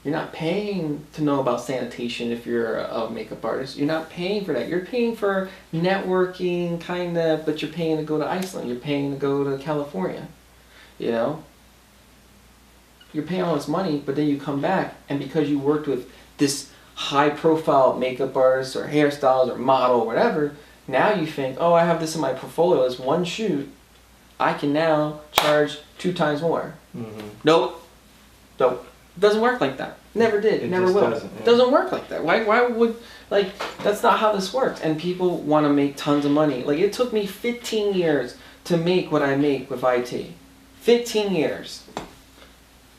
Speaker 1: You're not paying to know about sanitation if you're a makeup artist. You're not paying for that. You're paying for networking, kind of, but you're paying to go to Iceland. You're paying to go to California. You know? You're paying all this money, but then you come back, and because you worked with this high-profile makeup artist or hairstylist or model or whatever, now you think, oh, I have this in my portfolio. It's one shoot. I can now charge 2 times more. Mm-hmm. Nope. It doesn't work like that. Never did. Never will. It doesn't work like that. Why would, like, that's not how this works. And people want to make tons of money. Like, it took me 15 years to make what I make with IT. 15 years.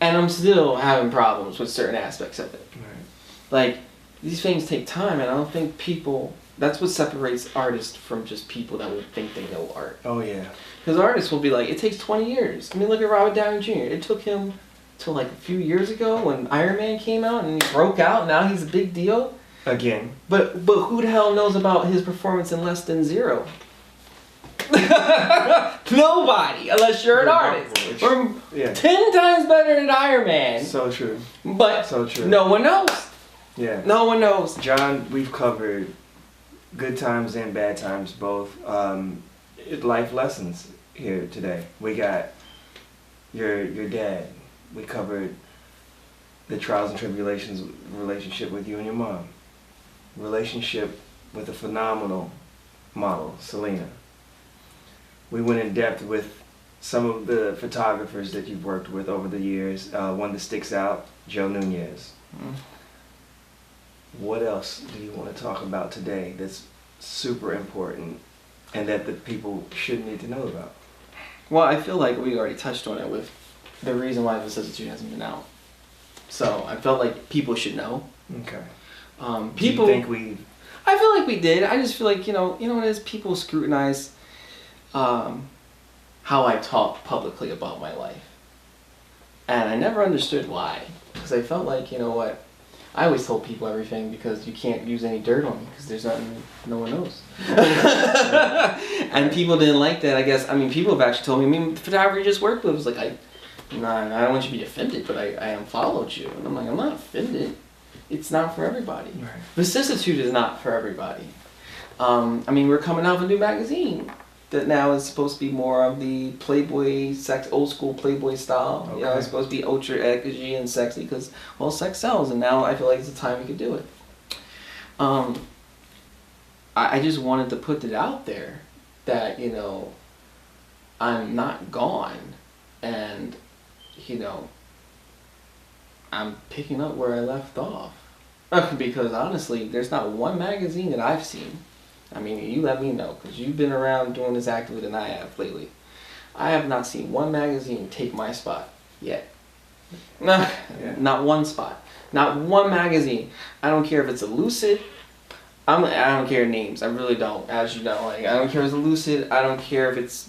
Speaker 1: And I'm still having problems with certain aspects of it. Right. Like, these things take time, and I don't think people... That's what separates artists from just people that would think they know art.
Speaker 2: Oh, yeah.
Speaker 1: Because artists will be like, it takes 20 years. I mean, look at Robert Downey Jr. It took him till like a few years ago when Iron Man came out and he broke out. Now he's a big deal.
Speaker 2: Again.
Speaker 1: But who the hell knows about his performance in Less Than Zero? Nobody, unless you're an artist. Or 10 times better than Iron Man.
Speaker 2: So true.
Speaker 1: But
Speaker 2: so true.
Speaker 1: No one knows.
Speaker 2: Yeah.
Speaker 1: No one knows.
Speaker 2: John, we've covered good times and bad times both. Life lessons here today. We got your dad. We covered the trials and tribulations relationship with you and your mom. Relationship with a phenomenal model, Selena. We went in depth with some of the photographers that you've worked with over the years. One that sticks out, Joe Nunez. Mm. What else do you want to talk about today that's super important and that the people should need to know about?
Speaker 1: Well, I feel like we already touched on it with the reason why Vicissitude hasn't been out. So I felt like people should know.
Speaker 2: Okay.
Speaker 1: People.
Speaker 2: Do you think we?
Speaker 1: I feel like we did. I just feel like you know what it is. People scrutinize how I talk publicly about my life, and I never understood why. Because I felt like, you know what, I always told people everything because you can't use any dirt on me because there's nothing no one knows. And people didn't like that, I guess. I mean, people have actually told me, the photographer you just worked with was like, I don't want you to be offended, but I unfollowed you. And I'm like, I'm not offended. It's not for everybody. Right. Vicissitude is not for everybody. I mean, we're coming out with a new magazine that now is supposed to be more of the Playboy, old school Playboy style. Okay. You know, it's supposed to be ultra edgy and sexy because, well, sex sells, and now I feel like it's the time we could do it. I just wanted to put it out there that, you know, I'm not gone, and, you know, I'm picking up where I left off. Because honestly, there's not one magazine that I've seen. I mean, you let me know, because you've been around doing this actively than I have lately. I have not seen one magazine take my spot yet. Not one spot. Not one magazine. I don't care if it's a Lucid. I don't care names. I really don't. As you know, like, I don't care if it's a Lucid. I don't care if it's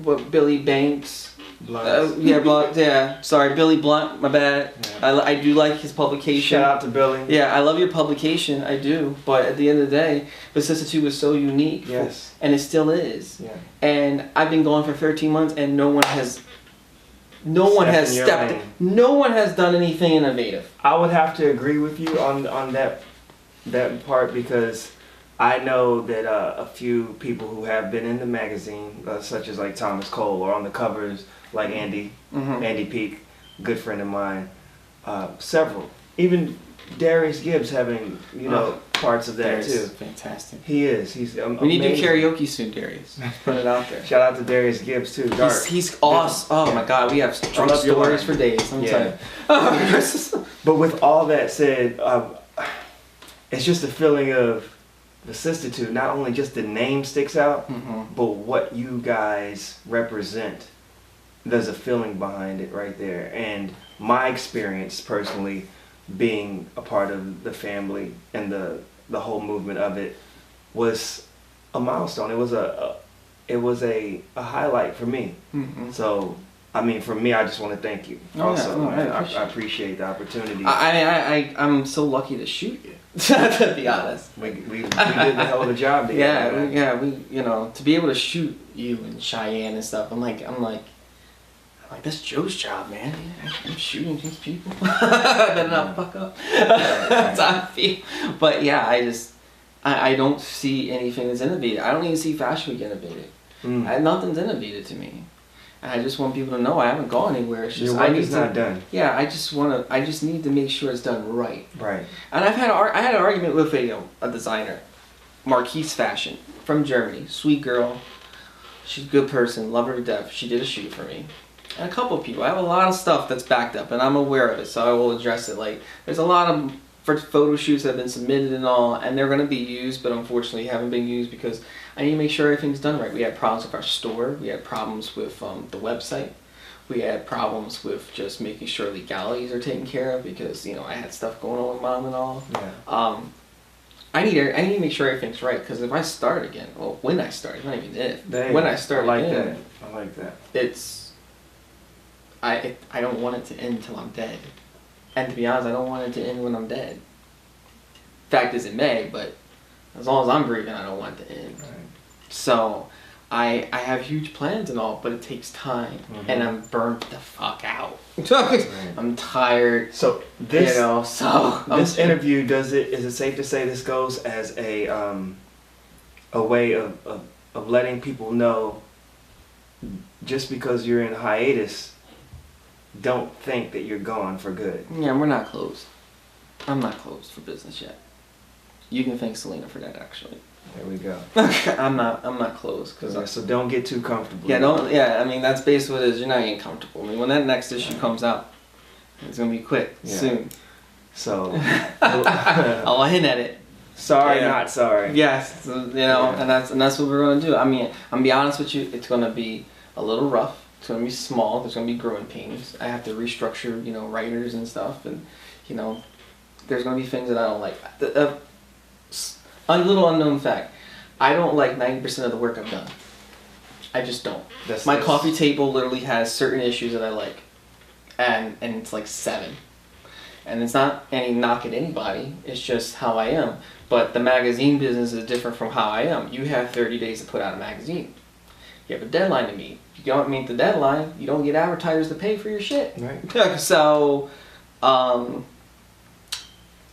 Speaker 1: Billy Banks.
Speaker 2: Blunt.
Speaker 1: Yeah, sorry, Billy Blunt, my bad.
Speaker 2: Yeah.
Speaker 1: I do like his publication.
Speaker 2: Shout out to Billy.
Speaker 1: Yeah, I love your publication, I do. But at the end of the day, Vicissitude was so unique.
Speaker 2: Yes.
Speaker 1: And it still is.
Speaker 2: Yeah.
Speaker 1: And I've been going for 13 months and no one has
Speaker 2: Stepped in your lane.
Speaker 1: no one has done anything innovative.
Speaker 2: I would have to agree with you on that part because I know that a few people who have been in the magazine, such as like Thomas Cole, or on the covers like Andy Peak, good friend of mine, several, even Darius Gibbs having parts of that
Speaker 1: Darius
Speaker 2: too.
Speaker 1: is fantastic.
Speaker 2: He is. He's
Speaker 1: We need to do karaoke soon, Darius. Put it out there.
Speaker 2: Shout out to Darius Gibbs too. Dark.
Speaker 1: He's awesome. Oh my God, we have drunk
Speaker 2: love your
Speaker 1: stories
Speaker 2: line.
Speaker 1: for days. I'm
Speaker 2: Yeah.
Speaker 1: telling
Speaker 2: But with all that said, it's just a feeling of vicissitude. Not only just the name sticks out, but what you guys represent. There's a feeling behind it right there. And my experience personally, being a part of the family and the whole movement of it, was a milestone. It was a highlight for me. So I mean, for me, I just want to thank you. I appreciate the opportunity.
Speaker 1: I'm so lucky to shoot you. To be honest,
Speaker 2: we did a hell of a job together.
Speaker 1: we to be able to shoot you in Cheyenne and stuff. I'm like that's Joe's job, man. I'm shooting these people. I better not fuck up. That's how I feel. But yeah, I don't see anything that's innovative. I don't even see Fashion Week innovative. Nothing's innovative to me. And I just want people to know I haven't gone anywhere. It's just
Speaker 2: your work is not done.
Speaker 1: Yeah, I just need to make sure it's done right.
Speaker 2: Right.
Speaker 1: And I had an argument with a designer, Marquise Fashion from Germany, sweet girl. She's a good person, love her to death. She did a shoot for me. And a couple of people. I have a lot of stuff that's backed up, and I'm aware of it, so I will address it. Like, there's a lot of photo shoots that have been submitted and all, and they're going to be used, but unfortunately haven't been used because I need to make sure everything's done right. We had problems with our store. We had problems with the website. We had problems with just making sure legalities are taken care of because I had stuff going on with Mom and all.
Speaker 2: Yeah.
Speaker 1: I need to make sure everything's right because if I start again, well, when I start, not even if, when I start again,
Speaker 2: I like that.
Speaker 1: It's I don't want it to end until I'm dead. And to be honest, I don't want it to end when I'm dead. Fact is, it may, but as long as I'm breathing, I don't want it to end.
Speaker 2: Right.
Speaker 1: So, I have huge plans and all, but it takes time, and I'm burnt the fuck out. I'm tired.
Speaker 2: So this, this interview, is it safe to say this goes as a way of letting people know, just because you're in hiatus, don't think that you're gone for good.
Speaker 1: Yeah, we're not closed. I'm not closed for business yet. You can thank Selena for that, actually.
Speaker 2: There we go.
Speaker 1: I'm not closed
Speaker 2: So don't get too comfortable.
Speaker 1: Yeah, I mean that's basically what it is. You're not getting comfortable. I mean when that next issue comes out, it's gonna be quick soon.
Speaker 2: So
Speaker 1: I'll hint at it.
Speaker 2: Sorry, not sorry.
Speaker 1: Yes, and that's what we're gonna do. I mean, I'm gonna be honest with you. It's gonna be a little rough. It's gonna be small. There's gonna be growing pains. I have to restructure, writers and stuff, and there's gonna be things that I don't like. A little unknown fact: I don't like 90% of the work I've done. I just don't. My coffee table literally has certain issues that I like, and it's like 7. And it's not any knock at anybody. It's just how I am. But the magazine business is different from how I am. You have 30 days to put out a magazine. You have a deadline to meet. If you don't meet the deadline, you don't get advertisers to pay for your shit.
Speaker 2: Right.
Speaker 1: So,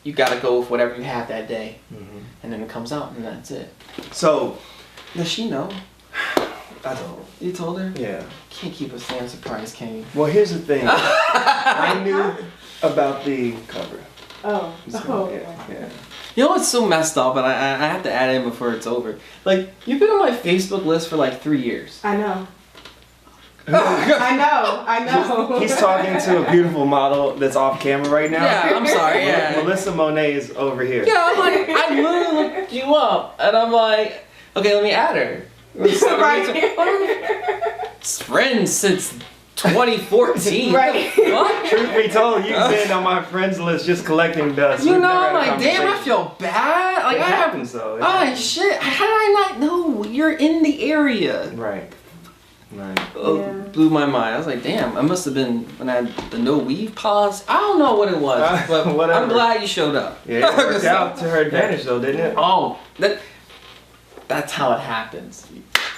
Speaker 1: you gotta go with whatever you have that day. And then it comes out, and that's it.
Speaker 2: So,
Speaker 1: Does she know?
Speaker 2: I don't.
Speaker 1: You told her?
Speaker 2: Yeah.
Speaker 1: Can't keep a damn surprise, can you?
Speaker 2: Well, here's the thing. I knew about the cover.
Speaker 3: Oh.
Speaker 2: Yeah.
Speaker 1: You know what's so messed up, and I have to add in before it's over. Like, you've been on my Facebook list for like 3 years.
Speaker 3: I know. I know.
Speaker 2: He's talking to a beautiful model that's off camera right now.
Speaker 1: Yeah, I'm sorry. Yeah.
Speaker 2: Melissa Monet is over here.
Speaker 1: Yeah, I'm like, I literally looked you up, and I'm like, okay, let me add her. It's friends since 2014.
Speaker 3: Right.
Speaker 1: What?
Speaker 2: Truth be told, you've been on my friends list just collecting dust.
Speaker 1: I'm like, damn, I feel bad. Like,
Speaker 2: it happens though.
Speaker 1: Oh shit! How did I not know you're in the area?
Speaker 2: Right. Right.
Speaker 3: Yeah.
Speaker 1: Blew my mind. I was like, damn, I must have been when I had the no weave pause. I don't know what it was, but
Speaker 2: Whatever.
Speaker 1: I'm glad you showed up.
Speaker 2: Yeah, it worked out to her advantage though, didn't it?
Speaker 1: Oh, that's how it happens.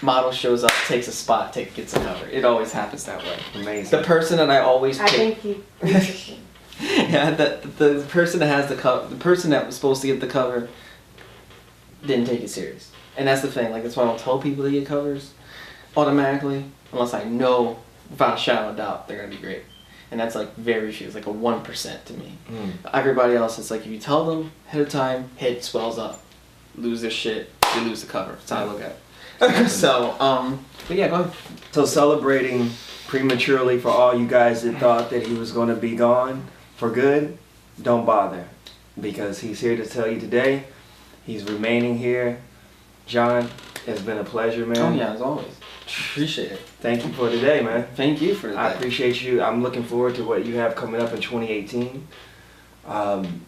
Speaker 1: Model shows up, takes a spot, gets a cover. It always happens that way.
Speaker 2: Amazing.
Speaker 1: The person that I always
Speaker 3: I
Speaker 1: pick,
Speaker 3: think he.
Speaker 1: yeah, the person that has the cover, the person that was supposed to get the cover, didn't take it serious. And that's the thing. Like that's why I don't tell people to get covers automatically, unless I know without a shadow of a doubt they're gonna be great. And that's like very few. It's like a 1% to me. Everybody else, it's like if you tell them ahead of time, head swells up, lose their shit, they lose the cover. That's how I look at it. So, but yeah, go ahead.
Speaker 2: So celebrating prematurely for all you guys that thought that he was going to be gone for good, don't bother, because he's here to tell you today. He's remaining here. John, it's been a pleasure, man.
Speaker 1: Oh yeah, as always. Appreciate it.
Speaker 2: Thank you for today, man.
Speaker 1: Thank you for that.
Speaker 2: I appreciate you. I'm looking forward to what you have coming up in 2018.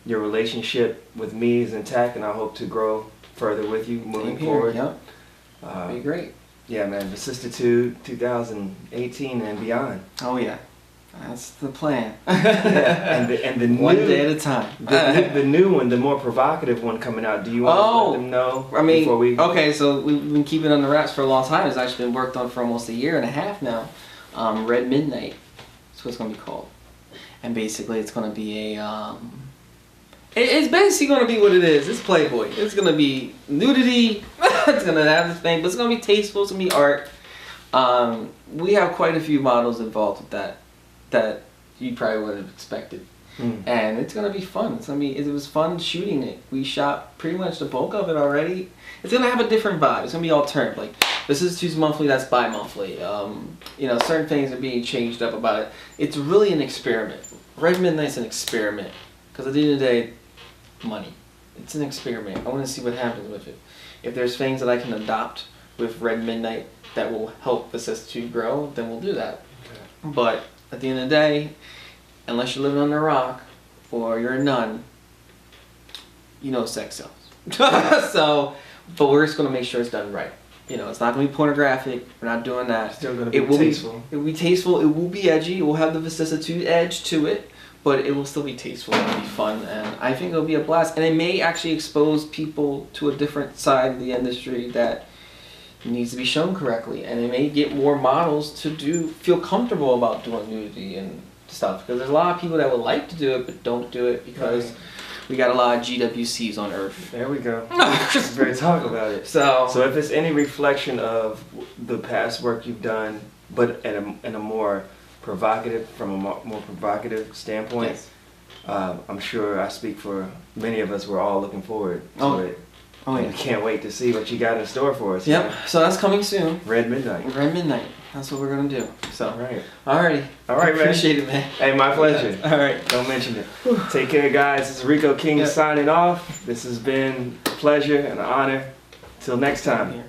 Speaker 2: Your relationship with me is intact, and I hope to grow further with you moving forward.
Speaker 1: Yep. Be great.
Speaker 2: Yeah, man. Vicissitude 2018 and beyond.
Speaker 1: Oh yeah, that's the plan.
Speaker 2: Yeah, and the
Speaker 1: One
Speaker 2: new,
Speaker 1: day at a time.
Speaker 2: the new one, the more provocative one coming out. Do you want to let them know?
Speaker 1: I mean,
Speaker 2: before we...
Speaker 1: okay, so we've been keeping it on the wraps for a long time. It's actually been worked on for almost a year and a half now. Red Midnight. That's what it's gonna be called. And basically, it's gonna be a. It's basically gonna be what it is. It's Playboy. It's gonna be nudity. It's gonna have this thing, but it's gonna be tasteful. It's gonna be art. We have quite a few models involved with that you probably would have expected. And it's gonna be fun. It was fun shooting it. We shot pretty much the bulk of it already. It's gonna have a different vibe. It's gonna be alternate. Like this is Tuesday monthly, that's bi-monthly. Certain things are being changed up about it. It's really an experiment. Red Midnight's an experiment. Because at the end of the day, money. It's an experiment. I want to see what happens with it. If there's things that I can adopt with Red Midnight that will help Vicissitude grow, then we'll do that.
Speaker 2: Okay.
Speaker 1: But at the end of the day, unless you're living under a rock or you're a nun, you know sex sells. But we're just going to make sure it's done right. It's not going to be pornographic. We're not doing that.
Speaker 2: Still going to be tasteful.
Speaker 1: It will be tasteful. It will be edgy. It will have the Vicissitude edge to it. But it will still be tasteful. It'll be fun. And I think it'll be a blast. And it may actually expose people to a different side of the industry that needs to be shown correctly. And it may get more models to feel comfortable about doing nudity and stuff. Because there's a lot of people that would like to do it but don't do it because we got a lot of GWCs on Earth.
Speaker 2: There we go. Let's better talk about it. So if it's any reflection of the past work you've done, but in a more provocative, from a more provocative standpoint,
Speaker 1: yes.
Speaker 2: I'm sure I speak for many of us. We're all looking forward to it.
Speaker 1: Oh yeah.
Speaker 2: We can't wait to see what you got in store for us.
Speaker 1: Yep.
Speaker 2: Man.
Speaker 1: So that's coming soon.
Speaker 2: Red Midnight.
Speaker 1: Red Midnight. That's what we're gonna do. So.
Speaker 2: All right.
Speaker 1: Alrighty.
Speaker 2: All right, man.
Speaker 1: Appreciate it, man.
Speaker 2: Hey, my pleasure.
Speaker 1: All right.
Speaker 2: Don't mention it. Take care, guys. This is Rico King signing off. This has been a pleasure and an honor. Till next time.